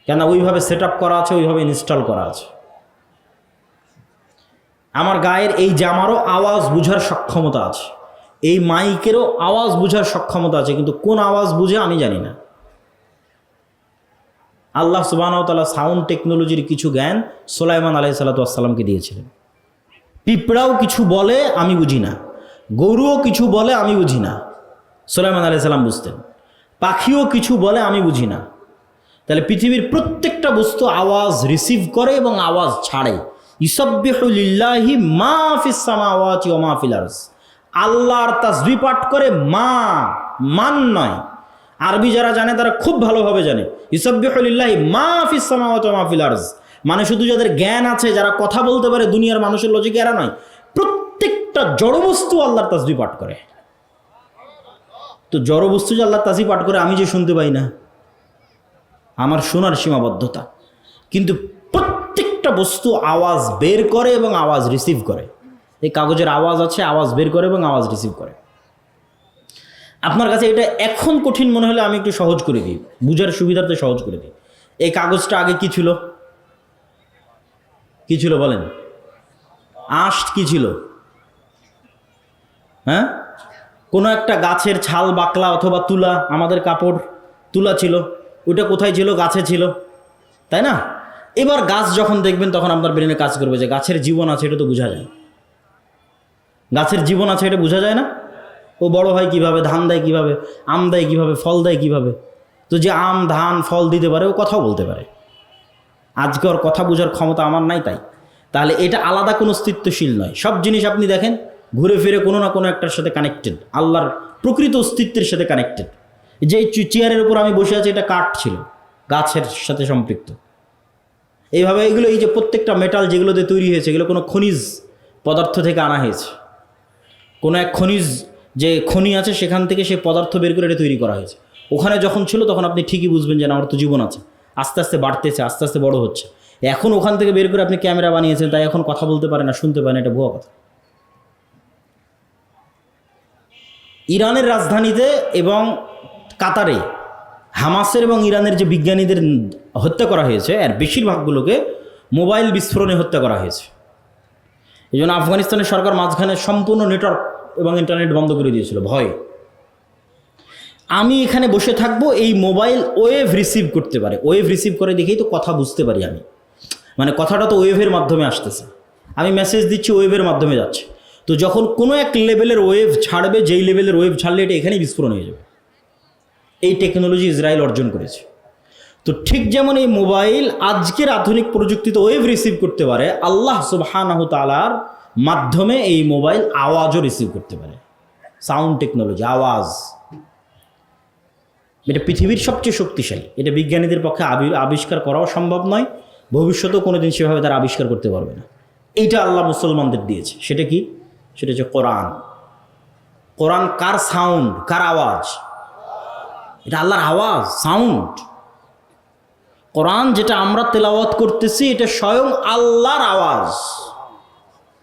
কেন ওইভাবে সেট আপ করা আছে, ওইভাবে ইনস্টল করা আছে। আমার গায়ের এই জামারও আওয়াজ বুঝার সক্ষমতা আছে, এই মাইকেরও আওয়াজ বুঝার সক্ষমতা আছে, কিন্তু কোন আওয়াজ বুঝে আমি জানি না। আল্লাহ সুবহানাহু ওয়া তাআলা সাউন্ড টেকনোলজির কিছু জ্ঞান সুলাইমান আলাইহিস সালাতু ওয়াস সালামকে দিয়েছিলেন। পিঁপড়াও কিছু বলে আমি বুঝি না, গরুও কিছু বলে আমি বুঝি না, সুলাইমান আলাইহিস সালাম বুঝতেন। পাখিও কিছু বলে আমি বুঝি না। তাহলে পৃথিবীর প্রত্যেকটা বস্তু আওয়াজ রিসিভ করে এবং আওয়াজ ছাড়ে। ইউসাব্বিহু লিল্লাহি মা ফিস সামাওয়াতি ওয়া মা ফিল আরজ। আল্লাহর তাসবিহ পাঠ করে মান নয়। আরবি যারা জানে তারা খুব ভালোভাবে জানে ইউসাব্বিহু লিল্লাহি মা ফিস সামাওয়াতি ওয়া মা ফিল আরজ, মানে শুধু যাদের জ্ঞান আছে, যারা কথা বলতে পারে দুনিয়ার মানুষের লজিক এরা নয়, প্রত্যেকটা জড়বস্তু আল্লাহর তাসবিহ পাঠ করে। তো জড়বস্তু যে আল্লাহর তাসবিহ পাঠ করে আমি যে শুনতে পাই না, আমার শোনার সীমাবদ্ধতা, কিন্তু প্রত্যেকটা বস্তু আওয়াজ বের করে এবং আওয়াজ রিসিভ করে। এই কাগজের আওয়াজ আছে, আওয়াজ বের করে এবং আওয়াজ রিসিভ করে। আপনার কাছে এটা এখন কঠিন মনে হলে আমি একটু সহজ করে দিই, বুঝার সুবিধার্থে সহজ করে দিই। এই কাগজটা আগে কি ছিল? কি ছিল বলেন? আঁশ কি ছিল? হ্যাঁ, কোনো একটা গাছের ছাল বাকলা অথবা তুলা, আমাদের কাপড় তুলা ছিল, ওইটা কোথায় ছিল? গাছে ছিল, তাই না? এবার গাছ যখন দেখবেন তখন আপনার ব্রেনে কাজ করবে যে গাছের জীবন আছে, এটা তো বোঝা যায়। গাছের জীবন আছে এটা বোঝা যায় না? ও বড় হয় কিভাবে, ধান দেয় কিভাবে, আম দেয় কিভাবে, ফল দেয় কিভাবে? তো যে আম ধান ফল দিতে পারে ও কথাও বলতে পারে। আজকে ওর কথা বোঝার ক্ষমতা আমার নাই, তাহলে এটা আলাদা কোনো অস্তিত্বশীল নয়। সব জিনিস আপনি দেখেন ঘুরে ফিরে কোনো না কোনো একটার সাথে কানেক্টেড, আল্লাহর প্রকৃত অস্তিত্বের সাথে কানেক্টেড। যে চেয়ারের উপর আমি বসে আছি এটা কাঠ ছিল, গাছের সাথে সম্পৃক্ত। এইভাবে এগুলো, এই যে প্রত্যেকটা মেটাল যেগুলোতে তৈরি হয়েছে, এগুলো কোনো খনিজ পদার্থ থেকে আনা হয়েছে। কোনো এক খনিজ, যে খনি আছে সেখান থেকে সে পদার্থ বের করে এটা তৈরি করা হয়েছে। ওখানে যখন ছিল তখন আপনি ঠিকই বুঝবেন যে না, আমার তো জীবন আছে, আস্তে আস্তে বাড়তেছে, আস্তে আস্তে বড় হচ্ছে। এখন ওখান থেকে বের করে আপনি ক্যামেরা বানিয়েছেন, তাই এখন কথা বলতে পারে না, শুনতে পারে না, এটা ভুয়া কথা। ইরানের রাজধানীতে এবং কাতারে হামাসের এবং ইরানের যে বিজ্ঞানীদের হত্যা করা হয়েছে, এর বেশিরভাগগুলোকে মোবাইল বিস্ফোরণে হত্যা করা হয়েছে। এই জন্য আফগানিস্তানের সরকার মাঝখানে সম্পূর্ণ নেটওয়ার্ক এবং ইন্টারনেট বন্ধ করে দিয়েছিল ভয়ে। আমি এখানে বসে থাকবো, এই মোবাইল ওয়েভ রিসিভ করতে পারে, ওয়েভ রিসিভ করে দেখেই তো কথা বুঝতে পারি আমি, মানে কথাটা তো ওয়েভের মাধ্যমে আসতেছে, আমি মেসেজ দিচ্ছি ওয়েভের মাধ্যমে যাচ্ছে। তো যখন কোনো এক লেভেলের ওয়েভ ছাড়বে, যেই লেভেলের ওয়েভ ছাড়লে এটা এখানেই বিস্ফোরণ হয়ে যাবে। এই টেকনোলজি ইসরায়েল অর্জন করেছে। তো ঠিক যেমন এই মোবাইল আজকের আধুনিক প্রযুক্তিতে ওয়েভ রিসিভ করতে পারে, আল্লাহ সুবহানাহু তাআলার মাধ্যমে এই মোবাইল আওয়াজও রিসিভ করতে পারে। সাউন্ড টেকনোলজি, আওয়াজ, এটা পৃথিবীর সবচেয়ে শক্তিশালী। এটা বিজ্ঞানীদের পক্ষে আবিষ্কার করাও সম্ভব নয়, ভবিষ্যতেও কোনোদিন সেভাবে তারা আবিষ্কার করতে পারবে না। এইটা আল্লাহ মুসলমানদের দিয়েছে। সেটা কি? সেটা হচ্ছে কোরআন। কোরআন কার সাউন্ড, কার আওয়াজ? এটা আল্লাহর আওয়াজ, সাউন্ড। কোরআন যেটা আমরা তেলাওয়াত করতেছি এটা স্বয়ং আল্লাহর আওয়াজ,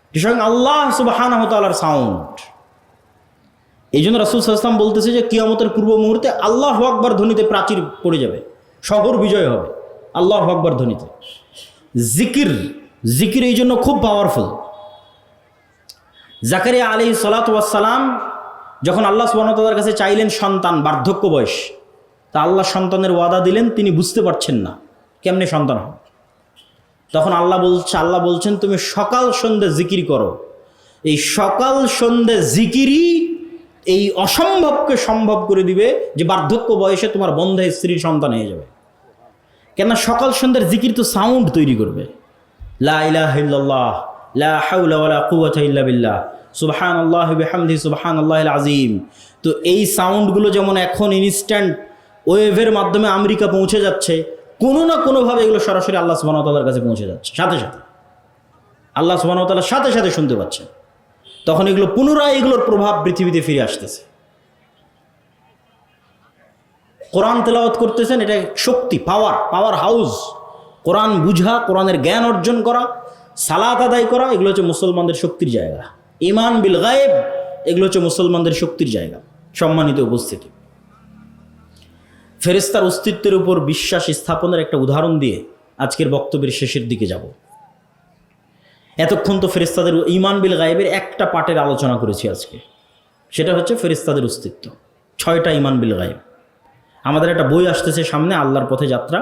এটা স্বয়ং আল্লাহ সুবহানাহু ওয়া তাআলার সাউন্ড। এই জন্য রাসূল সাল্লাল্লাহু আলাইহি ওয়াসাল্লাম বলতেছে যে কিয়ামতের পূর্ব মুহূর্তে আল্লাহু আকবার ধ্বনিতে প্রাচীর পড়ে যাবে, শহর বিজয় হবে আল্লাহু আকবার ধ্বনিতে। জিকির এই জন্য খুব পাওয়ারফুল। জাকারিয়া আলাইহিস সালাতু ওয়াস সালাম যখন আল্লাহ সুবহানাহু ওয়া তাআলার কাছে চাইলেন সন্তান, বার্ধক্য বয়স, তা আল্লাহ সন্তানের ওয়াদা দিলেন, তিনি বুঝতে পারছেন না কেমনে সন্তান হবে। তখন আল্লাহ বলছেন তুমি সকাল সন্ধ্যে জিকির করো। এই সকাল সন্ধ্যে জিকিরই এই অসম্ভবকে সম্ভব করে দিবে যে বার্ধক্য বয়সে তোমার বন্ধে স্ত্রীর সন্তান হয়ে যাবে। কেননা সকাল সন্ধ্যার জিকির তো সাউন্ড তৈরি করবে। লা ইলাহা ইল্লাল্লাহ, লা হাওলা ওয়ালা কুওয়াতা ইল্লা বিল্লাহ, সুবহানাল্লাহি বিহামদিহি সুবহানাল্লাহিল আযীম। তো এই সাউন্ডগুলো যেমন এখন ইনস্ট্যান্ট ওয়েভের মাধ্যমে আমেরিকা পৌঁছে যাচ্ছে, কোনো না কোনোভাবে এগুলো সরাসরি আল্লাহ সুবহানাহু ওয়া তাআলার কাছে পৌঁছে যাচ্ছে সাথে সাথে। আল্লাহ সুবহানাহু ওয়া তাআলা সাথে সাথে শুনতে পাচ্ছেন। তখন এগুলো পুনরায় এগুলোর প্রভাব পৃথিবীতে ফিরে আসতেছে। কোরআন তেলাওয়াত করতেছেন, এটা শক্তি, পাওয়ার হাউস। কোরআন বুঝা, কোরআনের জ্ঞান অর্জন করা, সালাত আদায় করা, এগুলো হচ্ছে মুসলমানদের শক্তির জায়গা। ঈমান বিল গায়েব, এগুলো হচ্ছে মুসলমানদের শক্তির জায়গা। সম্মানিত উপস্থিতি, ফেরেশতার অস্তিত্বের উপর বিশ্বাস স্থাপনের একটা উদাহরণ দিয়ে আজকের বক্তব্যের শেষের দিকে যাব। এতক্ষণ তো ফেরেশতাদের ঈমান বিল গায়েবের একটা পার্টের আলোচনা করেছি আজকে, সেটা হচ্ছে ফেরেশতাদের অস্তিত্ব। 6টা ঈমান বিল গায়েব। আমাদের একটা বই আসতেছে সামনে, আল্লাহর পথে যাত্রা।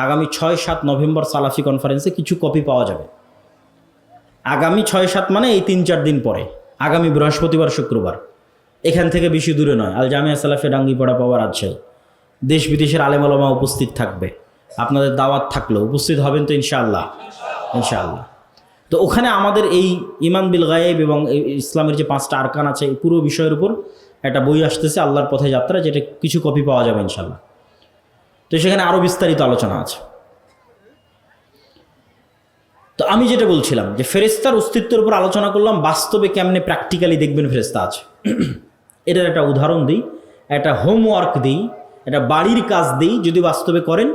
আগামী 6-7 নভেম্বর সালাফি কনফারেন্সে কিছু কপি পাওয়া যাবে। আগামী 6-7 মানে এই 3-4 দিন পরে, আগামী বৃহস্পতিবার শুক্রবার, এখান থেকে বেশি দূরে নয়, আল জামিয়া সালাফে ডাঙ্গিপাড়া পাওয়ার আছে। দেশ বিদেশের আলেম ওলামা উপস্থিত থাকবে। আপনাদের দাওয়াত থাকলেও উপস্থিত হবেন তো ইনশাআল্লাহ? ইনশাআল্লাহ। তো ওখানে আমাদের এই ঈমান বিল গায়েব এবং ইসলামের যে 5টা আরকান আছে, এই পুরো বিষয়ের উপর একটা বই আসতেছে, আল্লাহর পথে যাত্রা, যেটা কিছু কপি পাওয়া যাবে ইনশাআল্লাহ। তো সেখানে আরও বিস্তারিত আলোচনা আছে। তো আমি যেটা বলছিলাম যে ফেরেশতার অস্তিত্বের উপর আলোচনা করলাম, বাস্তবে কেমনে প্র্যাকটিক্যালি দেখবেন ফেরেশতা আছে, এটার একটা উদাহরণ দিই, একটা হোমওয়ার্ক দিই, একটা বাড়ির কাজ দিই। যদি বাস্তবে করেন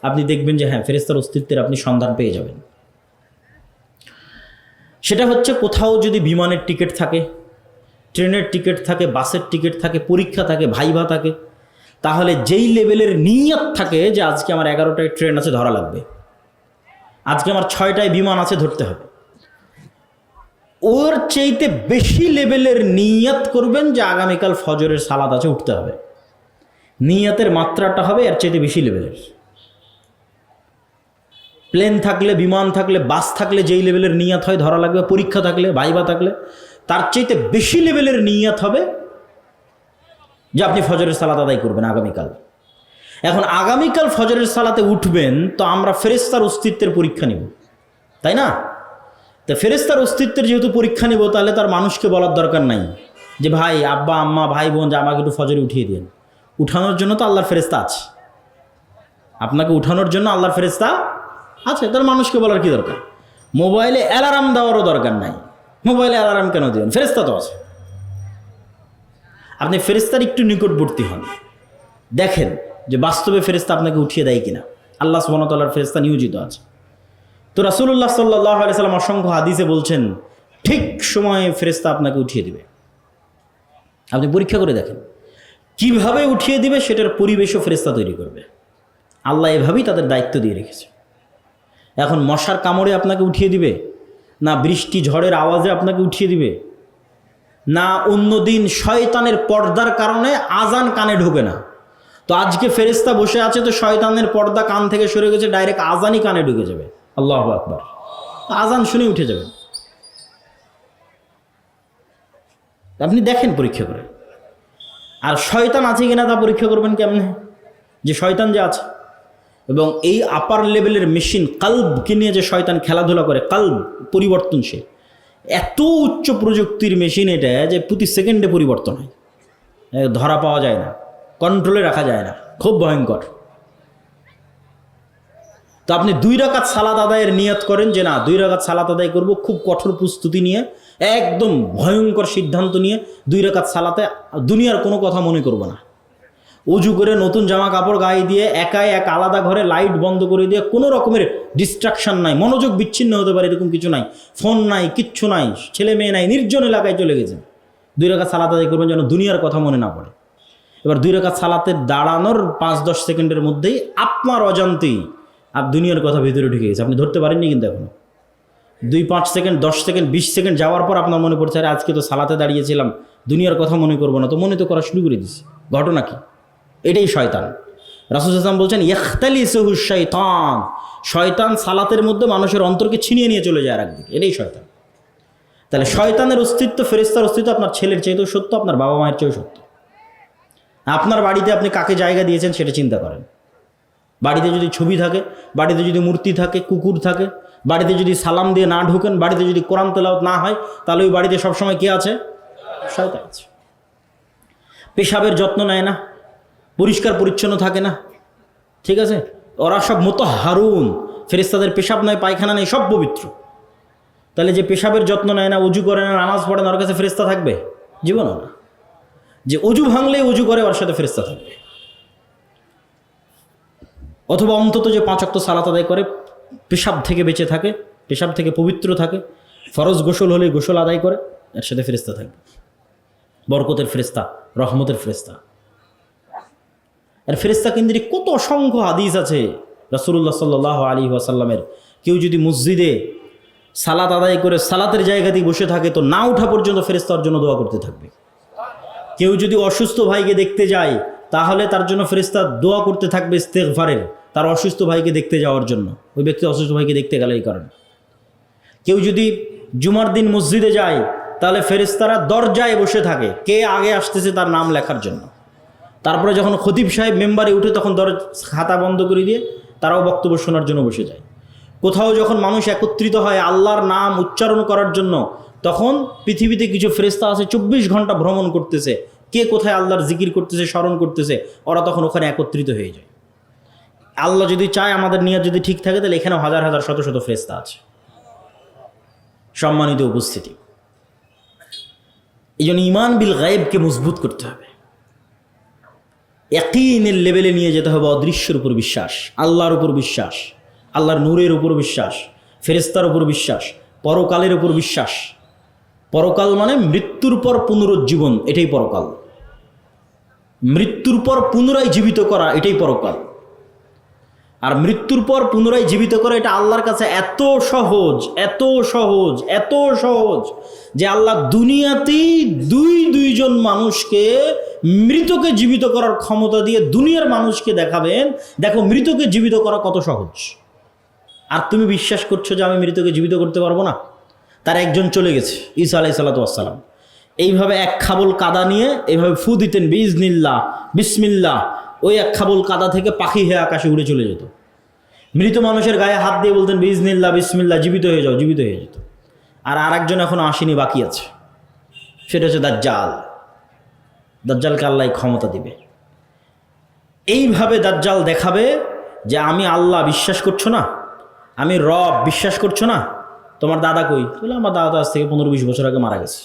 আপনি দেখবেন যে হ্যাঁ, ফেরেশতার অস্তিত্বের আপনি সন্ধান পেয়ে যাবেন। সেটা হচ্ছে, কোথাও যদি বিমানের টিকিট থাকে, ট্রেনের টিকিট থাকে, বাসের টিকিট থাকে, পরীক্ষা থাকে, ভাইভা থাকে, তাহলে যেই লেভেলের নিয়ত থাকে যে আজকে আমার 11টায় ট্রেন আছে, ধরা লাগবে, আজকে আমার 6টায় বিমান আছে, ধরতে হবে, ওর চাইতে বেশি লেভেলের নিয়ত করবেন যে আগামীকাল ফজরের সালাত আছে, উঠতে হবে। নিয়তের মাত্রাটা হবে এর চাইতে বেশি লেভেলের। প্লেন থাকলে, বিমান থাকলে, বাস থাকলে যেই লেভেলের নিয়ত হয়, ধরা লাগবে, পরীক্ষা থাকলে, ভাইভা থাকলে, তার চাইতে বেশি লেভেলের নিয়ত হবে যে আপনি ফজরের সালাত আদায় করবেন আগামীকাল। এখন আগামীকাল ফজরের সালাতে উঠবেন, তো আমরা ফেরেশতার অস্তিত্বের পরীক্ষা নিব, তাই না? তো ফেরেশতার অস্তিত্বের যেহেতু পরীক্ষা নিব, তাহলে তার মানুষকে বলার দরকার নাই যে ভাই, আব্বা, আম্মা, ভাই, বোন, যে আমাকে একটু ফজরে উঠিয়ে দিন। উঠানোর জন্য তো আল্লাহর ফেরেশতা আছে, আপনাকে উঠানোর জন্য আল্লাহর ফেরেশতা আছে। তার মানুষকে বলার কি দরকার? মোবাইলে অ্যালার্ম দেওয়ারও দরকার নাই। মোবাইলে অ্যালার্ম কেন দিবেন? ফেরেশতা তো আছে। আপনি ফেরেশতার একটু নিকটবর্তী হন, দেখেন যে বাস্তবে ফেরেশতা আপনাকে উঠিয়ে দেয় কিনা। আল্লাহ সুবহানাহু ওয়া তাআলার ফেরেশতা নিয়োজিত আছে। তো রাসূলুল্লাহ সাল্লাল্লাহু আলাইহি সাল্লাম অসংখ্য হাদিসে বলছেন, ঠিক সময়ে ফেরেশতা আপনাকে উঠিয়ে দিবে। আপনি পরীক্ষা করে দেখেন কিভাবে উঠিয়ে দিবে, সেটার পরিবেশও ফেরেশতা তৈরি করবে। আল্লাহ এভাবেই তাদের দায়িত্ব দিয়ে রেখেছে। এখন মশার কামড়ে আপনাকে উঠিয়ে দিবে, না বৃষ্টি ঝড়ের আওয়াজে আপনাকে উঠিয়ে দিবে, না অন্যদিন শয়তানের পর্দার কারণে আজান কানে ঢোকে না। তো আজকে ফেরেশতা বসে আছে, তো শয়তানের পর্দা কান থেকে সরে গেছে, ডাইরেক্ট আজানই কানে ঢুকে যাবে। আল্লাহু আকবার, আজান শুনে উঠে যাবে। আপনি দেখেন পরীক্ষা করে। আর শয়তান আছে কিনা তা পরীক্ষা করবেন কেমনে? যে শয়তান যে আছে, এবং এই আপার লেভেলের মেশিন কালবকে নিয়ে যে শয়তান খেলাধুলা করে, কালব পরিবর্তনশীল, এত উচ্চ প্রযুক্তির মেশিন এটা যে প্রতি সেকেন্ডে পরিবর্তন হয়, ধরা পাওয়া যায় না, কন্ট্রোলে রাখা যায় না, খুব ভয়ঙ্কর। তো আপনি 2 রাকাত সালাত আদায়ের নিয়ত করেন যে না, 2 রাকাত সালাত আদায় করব, খুব কঠোর প্রস্তুতি নিয়ে, একদম ভয়ঙ্কর সিদ্ধান্ত নিয়ে 2 রাকাত সালাতে দুনিয়ার কোনো কথা মনে করব না। উজু করে নতুন জামা কাপড় গায়ে দিয়ে একাই এক আলাদা ঘরে লাইট বন্ধ করে দিয়ে, কোনো রকমের ডিস্ট্রাকশন নাই, মনোযোগ বিচ্ছিন্ন হতে পারে এরকম কিছু নাই, ফোন নাই, কিচ্ছু নাই, ছেলে মেয়ে নাই, নির্জন এলাকায় চলে গেছেন। 2 রাকাত সালাত আদায় করবেন যেন দুনিয়ার কথা মনে না পড়ে। এবার 2 রাকাত সালাতে দাঁড়ানোর 5-10 সেকেন্ডের মধ্যেই আপনার অজান্তেই দুনিয়ার কথা ভিতরে ঢুকে গেছে, আপনি ধরতে পারেননি কিন্তু এখনো। 2-5 সেকেন্ড, 10 সেকেন্ড, 20 সেকেন্ড যাওয়ার পর আপনার মনে পড়ছে, আরে আজকে তো সালাতে দাঁড়িয়েছিলাম, দুনিয়ার কথা মনে করবো না, তো মনে তো করা শুরু করে দিছি। ঘটনা কি? এটাই শয়তান। রাসূল সাল্লাল্লাহু আলাইহি ওয়াসাল্লাম বলছেন, ইখতালিসুহু শাইতান, শয়তান সালাতের মধ্যে মানুষের অন্তরকে ছিনিয়ে নিয়ে চলে যায় আর একদিকে, এটাই শয়তান। তাহলে শয়তানের অস্তিত্ব, ফেরেশতার অস্তিত্ব আপনার ছেলের চেয়েও সত্য, আপনার বাবা মায়ের চেয়েও সত্য। আপনার বাড়িতে আপনি কাকে জায়গা দিয়েছেন সেটা চিন্তা করেন। বাড়িতে যদি ছবি থাকে, বাড়িতে যদি মূর্তি থাকে, কুকুর থাকে, বাড়িতে যদি সালাম দিয়ে না ঢোকেন, বাড়িতে যদি কোরআন তেলাওয়াত না হয়, তাহলে ওই বাড়িতে সবসময় কে আছে? শয়তান আছে। পেশাবের যত্ন নেয় না, পরিষ্কার পরিচ্ছন্ন থাকে না, ঠিক আছে? ওরা সব মুতাহহারুন, ফেরেশতাদের পেশাব নয়, পায়খানা নেই, সব পবিত্র। তাহলে যে পেশাবের যত্ন নেয় না, উজু করে না, নামাজ পড়ে না, ওর কাছে ফেরেশতা থাকবে? জীবনও না। যে অজু ভাঙলেই উজু করে, ওর সাথে ফেরেশতা থাকবে। অথবা অন্তত যে 5 ওয়াক্ত সালাত আদায় করে, পেশাব থেকে বেঁচে থাকে, পেশাব থেকে পবিত্র থাকে, ফরজ গোসল হলে গোসল আদায় করে, এর সাথে ফেরেশতা থাকবে। বরকতের ফেরেশতা, রহমতের ফেরেশতা। আর ফেরেশতা কেন্দ্রিক কত অসংখ্য হাদিস আছে রাসূলুল্লাহ সাল্লাল্লাহু আলাইহি ওয়াসাল্লামের। কেউ যদি মসজিদে সালাত আদায় করে সালাতের জায়গাতেই বসে থাকে, তো না ওঠা পর্যন্ত ফেরেশতার জন্য দোয়া করতে থাকবে। কেউ যদি অসুস্থ ভাইকে দেখতে যায়, তাহলে তার জন্য ফেরেশতা দোয়া করতে থাকবে ইস্তেগফারের, তার অসুস্থ ভাইকে দেখতে যাওয়ার জন্য। ওই ব্যক্তি অসুস্থ ভাইকে দেখতে গেলে এই কারণে। কেউ যদি জুমার দিন মসজিদে যায়, তাহলে ফেরেশতারা দরজায় বসে থাকে, কে আগে আসতেছে তার নাম লেখার জন্য। তারপরে যখন খতিব সাহেব মেম্বারে উঠে, তখন খাতা বন্ধ করে দিয়ে তারাও বক্তব্য শোনার জন্য বসে যায়। কোথাও যখন মানুষ একত্রিত হয় আল্লাহর নাম উচ্চারণ করার জন্য, তখন পৃথিবীতে কিছু ফেরেশতা আছে 24 ঘন্টা ভ্রমণ করতেছে, কে কোথায় আল্লাহর জিকির করতেছে, স্মরণ করতেছে, ওরা তখন ওখানে একত্রিত হয়ে যায়। আল্লাহ যদি চায়, আমাদের নিয়ত যদি ঠিক থাকে, তাহলে এখানেও হাজার হাজার শত শত ফেরেশতা আছে। সম্মানিত উপস্থিতি, এই জন্য ঈমান বিল গায়বকে মজবুত করতে হবে, ইয়াকিনের লেভেলে নিয়ে যেতে হবে। অদৃশ্যের উপর বিশ্বাস, আল্লাহর উপর বিশ্বাস, আল্লাহর নূরের উপর বিশ্বাস, ফেরেশতার উপর বিশ্বাস, পরকালের উপর বিশ্বাস। পরকাল মানে মৃত্যুর পর পুনরুজ্জীবন, এটাই পরকাল। মৃত্যুর পর পুনরায় জীবিত করা, এটাই পরকাল। আর মৃত্যুর পর পুনরায় জীবিত করা, এটা আল্লাহর কাছে এত সহজ, এত সহজ, এত সহজ, যে আল্লাহ দুনিয়াতেই দুইজন মানুষকে মৃতকে জীবিত করার ক্ষমতা দিয়ে দুনিয়ার মানুষকে দেখাবেন, দেখো মৃতকে জীবিত করা কত সহজ। আর তুমি বিশ্বাস করছো যে আমি মৃতকে জীবিত করতে পারবো না? তার একজন চলে গেছে, ঈসা আলাইহিস সালাতু ওয়াস সালাম। এইভাবে এক খাবল কাদা নিয়ে এইভাবে ফু দিতেন, বিইজনিল্লাহ, বিসমিল্লাহ, ওই এক খাবল কাদা থেকে পাখি হয়ে আকাশে উড়ে চলে যেত। মৃত মানুষের গায়ে হাত দিয়ে বলতেন বিইজনিল্লাহ, বিসমিল্লাহ, জীবিত হয়ে যাও, জীবিত হয়ে যেত। আর আরেকজন এখনো আসেনি, বাকি আছে, সেটা হচ্ছে দাজ্জাল। দাজ্জালকে আল্লাহ ক্ষমতা দিবে। এইভাবে দাজ্জাল দেখাবে যে আমি আল্লাহ, বিশ্বাস করছো না? আমি রব, বিশ্বাস করছো না? তোমার দাদা কই? বলে আমার দাদা আজ থেকে 15-20 বছর আগে মারা গেছে।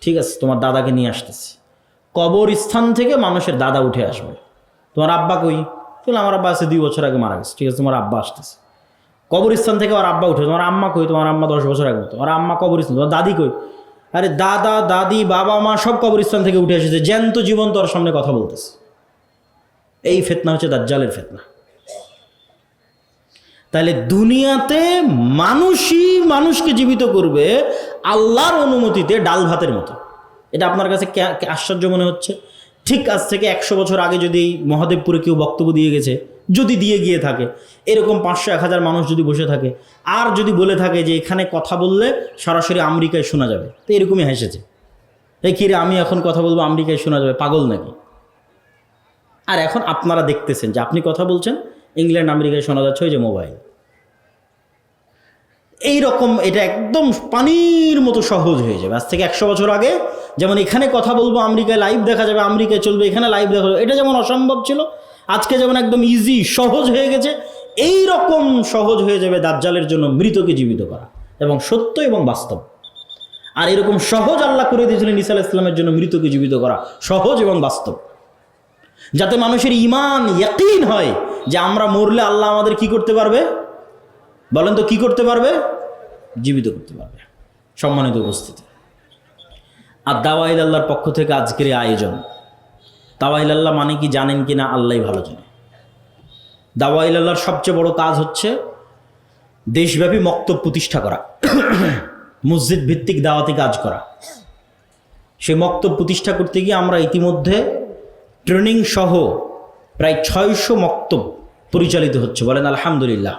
ঠিক আছে, তোমার দাদাকে নিয়ে আসতেছি। কবরস্থান থেকে মানুষের দাদা উঠে আসবে। তোমার আব্বা কই? বলে আমার আব্বা আছে 2 বছর আগে মারা গেছে। ঠিক আছে, তোমার আব্বা আসতেছে। কবরস্থান থেকে ওর আব্বা উঠে। তোমার আম্মা কই? তোমার আম্মা 10 বছর আগে মতো। ওর আম্মা কবরস্থান। তোমার দাদি কই? আরে দাদা, দাদি, বাবা, মা সব কবরস্থান থেকে উঠে এসেছে, জ্যান্ত জীবন্ত ওর সামনে কথা বলতেছে। এই ফিতনা হচ্ছে দাজ্জালের ফিতনা। তাহলে দুনিয়াতে মানুষই মানুষকে জীবিত করবে আল্লাহর অনুমতিতে, ডাল ভাতের মতো। এটা আপনার কাছে আশ্চর্য মনে হচ্ছে? ঠিক আজ থেকে 100 বছর আগে যদি মহাদেবপুরে কেউ বক্তব্য দিয়ে গেছে, যদি দিয়ে গিয়ে থাকে, এরকম 500-1000 মানুষ যদি বসে থাকে, আর যদি বলে থাকে যে এখানে কথা বললে সরাসরি আমেরিকায় শোনা যাবে, তো এরকমই হেসেছে, এই কিরে আমি এখন কথা বলবো আমেরিকায় শোনা যাবে, পাগল নাকি? আর এখন আপনারা দেখতেছেন যে আপনি কথা বলছেন, ইংল্যান্ড আমেরিকায় শোনা যাচ্ছে, ওই যে মোবাইল। এইরকম এটা একদম পানির মতো সহজ হয়ে যাবে। আজ থেকে 100 বছর আগে যেমন এখানে কথা বলবো আমেরিকায় লাইভ দেখা যাবে, আমেরিকায় চলবে, এখানে লাইভ দেখা যাবে, এটা যেমন অসম্ভব ছিল, আজকে যেমন একদম ইজি সহজ হয়ে গেছে, এই রকম সহজ হয়ে যাবে দাজ্জালের জন্য মৃতকে জীবিত করা, এবং সত্য এবং বাস্তব। আর এরকম সহজ আল্লাহ করে দিয়েছিলেন ঈসা আলাইহিস সালামের জন্য মৃতকে জীবিত করা, সহজ এবং বাস্তব, যাতে মানুষের ঈমান ইয়াকিন হয় যে আমরা মরলে আল্লাহ আমাদের কি করতে পারবে? বলেন তো, কি করতে পারবে? জীবিত করতে পারবে। সম্মানিত উপস্থিতি, আর দাওয়া ইলাল্লাহর পক্ষ থেকে আজকের এই আয়োজন। দাওয়া ইলাল্লাহ মানে কি জানেন কি না আল্লাহই ভালো জানে। দাওয়া ইলাল্লাহর সবচেয়ে বড় কাজ হচ্ছে দেশব্যাপী মক্তব প্রতিষ্ঠা করা, মসজিদ ভিত্তিক দাওয়াতি কাজ করা। সেই মক্তব প্রতিষ্ঠা করতে গিয়ে আমরা ইতিমধ্যে ট্রেনিং সহ প্রায় 600 মক্তব পরিচালিত হচ্ছে, বলেন আলহামদুলিল্লাহ।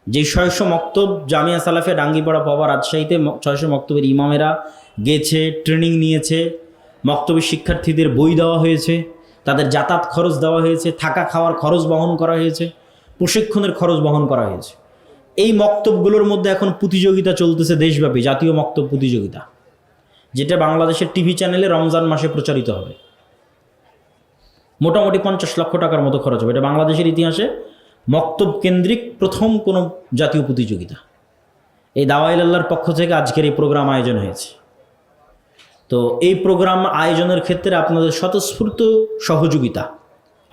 যে 600 মক্তব জামিয়া সালাফে ডাঙ্গিপাড়া পাওয়া রাজশাহীতে 600 মক্তবের ইমামেরা গেছে, ট্রেনিং নিয়েছে, মক্তবের শিক্ষার্থীদের বই দেওয়া হয়েছে, তাদের যাতায়াত খরচ দেওয়া হয়েছে, থাকা খাওয়ার খরচ বহন করা হয়েছে, প্রশিক্ষণের খরচ বহন করা হয়েছে। এই মক্তবগুলোর মধ্যে এখন প্রতিযোগিতা চলতেছে দেশব্যাপী, জাতীয় মক্তব প্রতিযোগিতা, যেটা বাংলাদেশের টিভি চ্যানেলে রমজান মাসে প্রচারিত হবে। মোটামুটি 50 লক্ষ টাকার মতো খরচ হবে। এটা বাংলাদেশের ইতিহাসে মক্তব কেন্দ্রিক প্রথম কোনো জাতীয় প্রতিযোগিতা। এই দাওয়া ইলাল্লাহর পক্ষ থেকে আজকের এই প্রোগ্রাম আয়োজন হয়েছে। তো এই প্রোগ্রাম আয়োজনের ক্ষেত্রে আপনাদের স্বতঃস্ফূর্ত সহযোগিতা,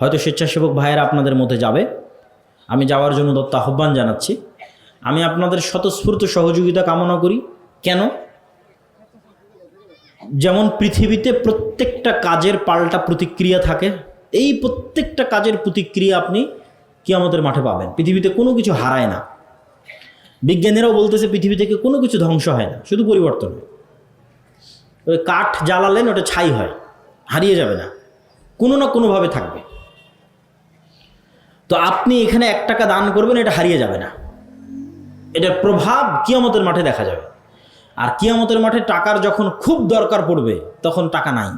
হয়তো স্বেচ্ছাসেবক ভাইয়েরা আপনাদের মধ্যে যাবে, আমি যাওয়ার জন্য দত্ত আহ্বান জানাচ্ছি। আমি আপনাদের স্বতঃস্ফূর্ত সহযোগিতা কামনা করি। কেন? যেমন পৃথিবীতে প্রত্যেকটা কাজের পাল্টা প্রতিক্রিয়া থাকে, এই প্রত্যেকটা কাজের প্রতিক্রিয়া আপনি কিয়ামতের মাঠে পাবেন। পৃথিবীতে কোনো কিছু হারায় না। বিজ্ঞানীরাও বলতেছে পৃথিবী থেকে কোনো কিছু ধ্বংস হয় না, শুধু পরিবর্তন হয়। ওই কাঠ জ্বালালেন ওটা ছাই হয়, হারিয়ে যাবে না, কোনো না কোনোভাবে থাকবে। তো আপনি এখানে 1 টাকা দান করবেন, এটা হারিয়ে যাবে না, এটার প্রভাব কিয়ামতের মাঠে দেখা যাবে। আর কিয়ামতের মাঠে টাকার যখন খুব দরকার পড়বে তখন টাকা নাই।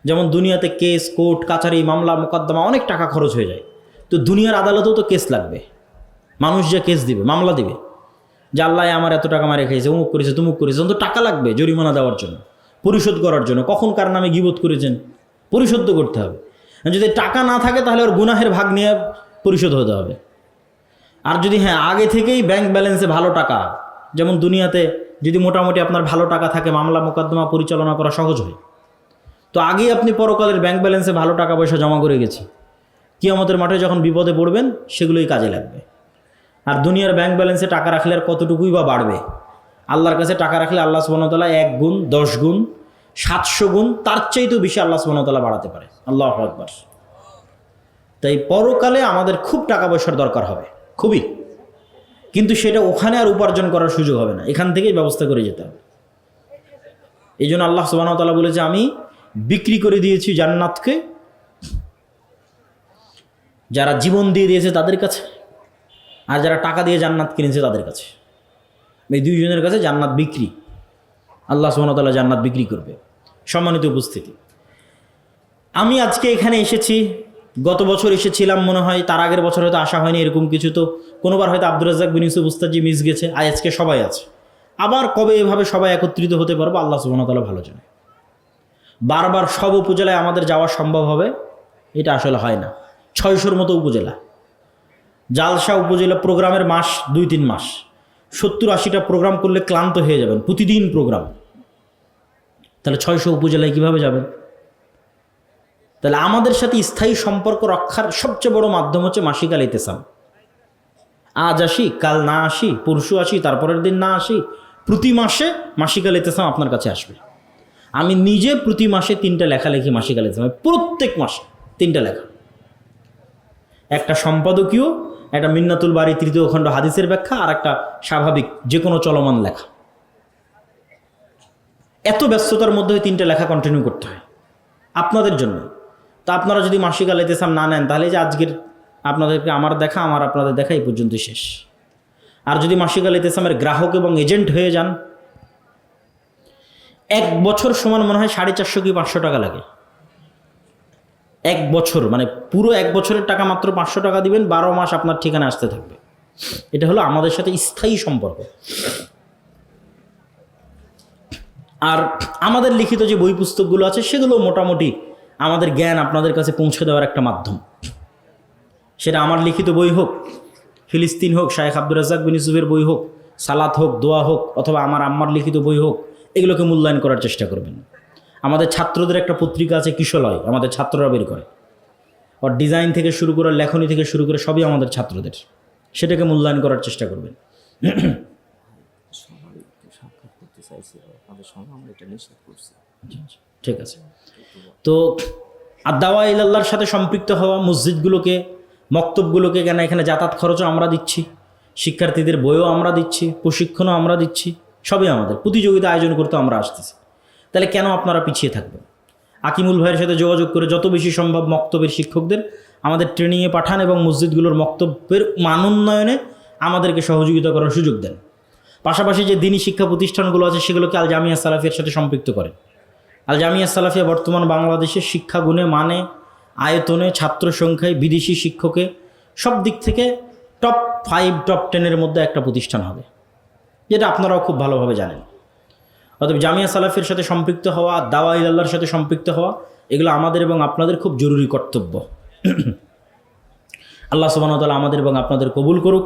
যেমন দুনিয়াতে কেস, কোর্ট কাছারি, মামলা মোকদ্দমা অনেক টাকা খরচ হয়ে যায়। তো দুনিয়ার আদালতেও তো কেস লাগবে, মানুষ যে কেস দিবে, মামলা দিবে যে আল্লাহ আমার এত টাকা মারে খেয়েছে, অমুক করেছে তুমুক করেছে, তখন তো টাকা লাগবে জরিমানা দেওয়ার জন্য, পরিশোধ করার জন্য। কখন কার নামে গীবত করেছেন পরিশোধ তো করতে হবে। যদি টাকা না থাকে তাহলে ওর গুনাহের ভাগ নিয়ে পরিশোধ হতে হবে। আর যদি আগে থেকেই ব্যাংক ব্যালেন্সে ভালো টাকা, যেমন দুনিয়াতে যদি মোটামুটি আপনার ভালো টাকা থাকে মামলা মোকদ্দমা পরিচালনা করা সহজ হয়। তো আগেই আপনি পরকালের ব্যাংক ব্যালেন্সে ভালো টাকা পয়সা জমা করে গেছি, কিয়ামতের মাঠে যখন বিপদে পড়বেন সেগুলোই কাজে লাগবে। আর দুনিয়ার ব্যাংক ব্যালেন্সে টাকা রাখলে আর কতটুকুই বা বাড়বে? আল্লাহর কাছে টাকা রাখলে আল্লাহ সুবহানাহু ওয়া তাআলা 1 গুণ, 10 গুণ, 700 গুণ, তার চাইতেও বেশি আল্লাহ সুবহানাহু ওয়া তাআলা বাড়াতে পারে। আল্লাহু আকবার। তাই পরকালে আমাদের খুব টাকা পয়সার দরকার হবে, খুবই। কিন্তু সেটা ওখানে আর উপার্জন করার সুযোগ হবে না, এখান থেকেই ব্যবস্থা করে যেতে হবে। এই জন্য আল্লাহ সুবহানাহু ওয়া তাআলা বলেছে, আমি বিক্রি করে দিয়েছি জান্নাতকে, যারা জীবন দিয়ে দিয়েছে তাদের কাছে, আর যারা টাকা দিয়ে জান্নাত কিনেছে তাদের কাছে। এই দুইজনের কাছে জান্নাত বিক্রি, আল্লাহ সুবহানাহু ওয়া তাআলা জান্নাত বিক্রি করবে। সম্মানিত উপস্থিতি, আমি আজকে এখানে এসেছি, গত বছর এসেছিলাম মনে হয়, তার আগের বছর হয়তো আসা হয়নি এরকম কিছু। তো কোনোবার হয়তো আব্দুর রাজ্জাক বিন ইউসুফ উস্তাদজি মিস গেছে, আজকে সবাই আছে। আবার কবে এভাবে সবাই একত্রিত হতে পারবো আল্লাহ সুবহানাহু ওয়া তাআলা ভালো জানে। বারবার সব উপজেলায় আমাদের যাওয়া সম্ভব হবে এটা আসলে হয় না। 600-র মতো উপজেলা, জালসা উপজেলা প্রোগ্রামের মাস 2-3 মাস, 70-80টা প্রোগ্রাম করলে ক্লান্ত হয়ে যাবেন, প্রতিদিন প্রোগ্রাম। তাহলে 600 উপজেলায় কিভাবে যাবেন? তাহলে আমাদের সাথে স্থায়ী সম্পর্ক রক্ষার সবচেয়ে বড় মাধ্যম হচ্ছে মাসিক আল ইতিসাম। আজ আসি, কাল না আসি, পরশু আসি, তারপরের দিন না আসি, প্রতি মাসে মাসিক আল ইতিসাম আপনার কাছে আসবে। আমি নিজে প্রতি মাসে 3টা লেখা লিখি মাসিক আল ইতিসামে, প্রত্যেক মাসে 3টা লেখা। একটা সম্পাদকীয়, একটা মিন্নাতুল বারী 3য় খণ্ড হাদিসের ব্যাখ্যা, আর একটা স্বাভাবিক যে কোনো চলমান লেখা। এত ব্যস্ততার মধ্যে 3টা লেখা কন্টিনিউ করতে হয় আপনাদের জন্য। তা আপনারা যদি মাসিক আল ইতিসাম না নেন তাহলে যে আজকের আপনাদেরকে আমার দেখা, আমার আপনাদের দেখা এই পর্যন্ত শেষ। আর যদি মাসিক আল ইতিসামের গ্রাহক এবং এজেন্ট হয়ে যান, 1 বছর সমান মনে হয় 450 কি 500 টাকা লাগে। 1 বছর মানে পুরো 1 বছরের টাকা মাত্র 500 টাকা দিবেন, 12 মাস আপনার ঠিকানা আসতে থাকবে। এটা হলো আমাদের সাথে স্থায়ী সম্পর্ক। আর আমাদের লিখিত যে বই পুস্তকগুলো আছে সেগুলো মোটামুটি আমাদের জ্ঞান আপনাদের কাছে পৌঁছে দেওয়ার একটা মাধ্যম। সেটা আমার লিখিত বই হোক, ফিলিস্তিন হোক, শায়েখ আব্দুর রাজ্জাক বিন ইউসুফের বই হোক, সালাত হোক, দোয়া হোক, অথবা আমার আম্মার লিখিত বই হোক, এগুলোকে মূল্যায়ন করার চেষ্টা করবেন। আমাদের ছাত্রদের একটা পত্রিকা আছে কিশলয়, আমাদের ছাত্ররা বের করে, ওর ডিজাইন থেকে শুরু করে লেখনী থেকে শুরু করে সবই আমাদের ছাত্রদের, সেটাকে মূল্যায়ন করার চেষ্টা করবেন। ঠিক আছে। তো দাওয়া ইলাল্লাহর সাথে সম্পৃক্ত হওয়া, মসজিদগুলোকে, মক্তবগুলোকে, কেন এখানে যাতায়াত খরচও আমরা দিচ্ছি, শিক্ষার্থীদের বইও আমরা দিচ্ছি, প্রশিক্ষণও আমরা দিচ্ছি, সবই আমাদের। প্রতিযোগিতা আয়োজন করতে আমরা আসতেছি, তাহলে কেন আপনারা পিছিয়ে থাকবেন? আকিমুল ভাইয়ের সাথে যোগাযোগ করে যত বেশি সম্ভব মক্তবের শিক্ষকদের আমাদের ট্রেনিংয়ে পাঠান এবং মসজিদগুলোর মক্তবের মানোন্নয়নে আমাদেরকে সহযোগিতা করার সুযোগ দেন। পাশাপাশি যে দিনী শিক্ষা প্রতিষ্ঠানগুলো আছে সেগুলোকে আল জামিয়া সালাফিয়ার সাথে সম্পৃক্ত করেন। আল জামিয়া সালাফিয়া বর্তমান বাংলাদেশের শিক্ষাগুণে, মানে, আয়তনে, ছাত্র সংখ্যায়, বিদেশি শিক্ষকে, সব দিক থেকে টপ 5, টপ 10-এর মধ্যে একটা প্রতিষ্ঠান হবে, যেটা আপনারাও খুব ভালোভাবে জানেন। অতএব জামিয়া সালাফির সাথে সম্পৃক্ত হওয়া, দাওয়া ইলাল্লাহর সাথে সম্পৃক্ত হওয়া, এগুলো আমাদের এবং আপনাদের খুব জরুরি কর্তব্য। আল্লাহ সুবহানাহু ওয়া তাআলা আমাদের এবং আপনাদের কবুল করুক।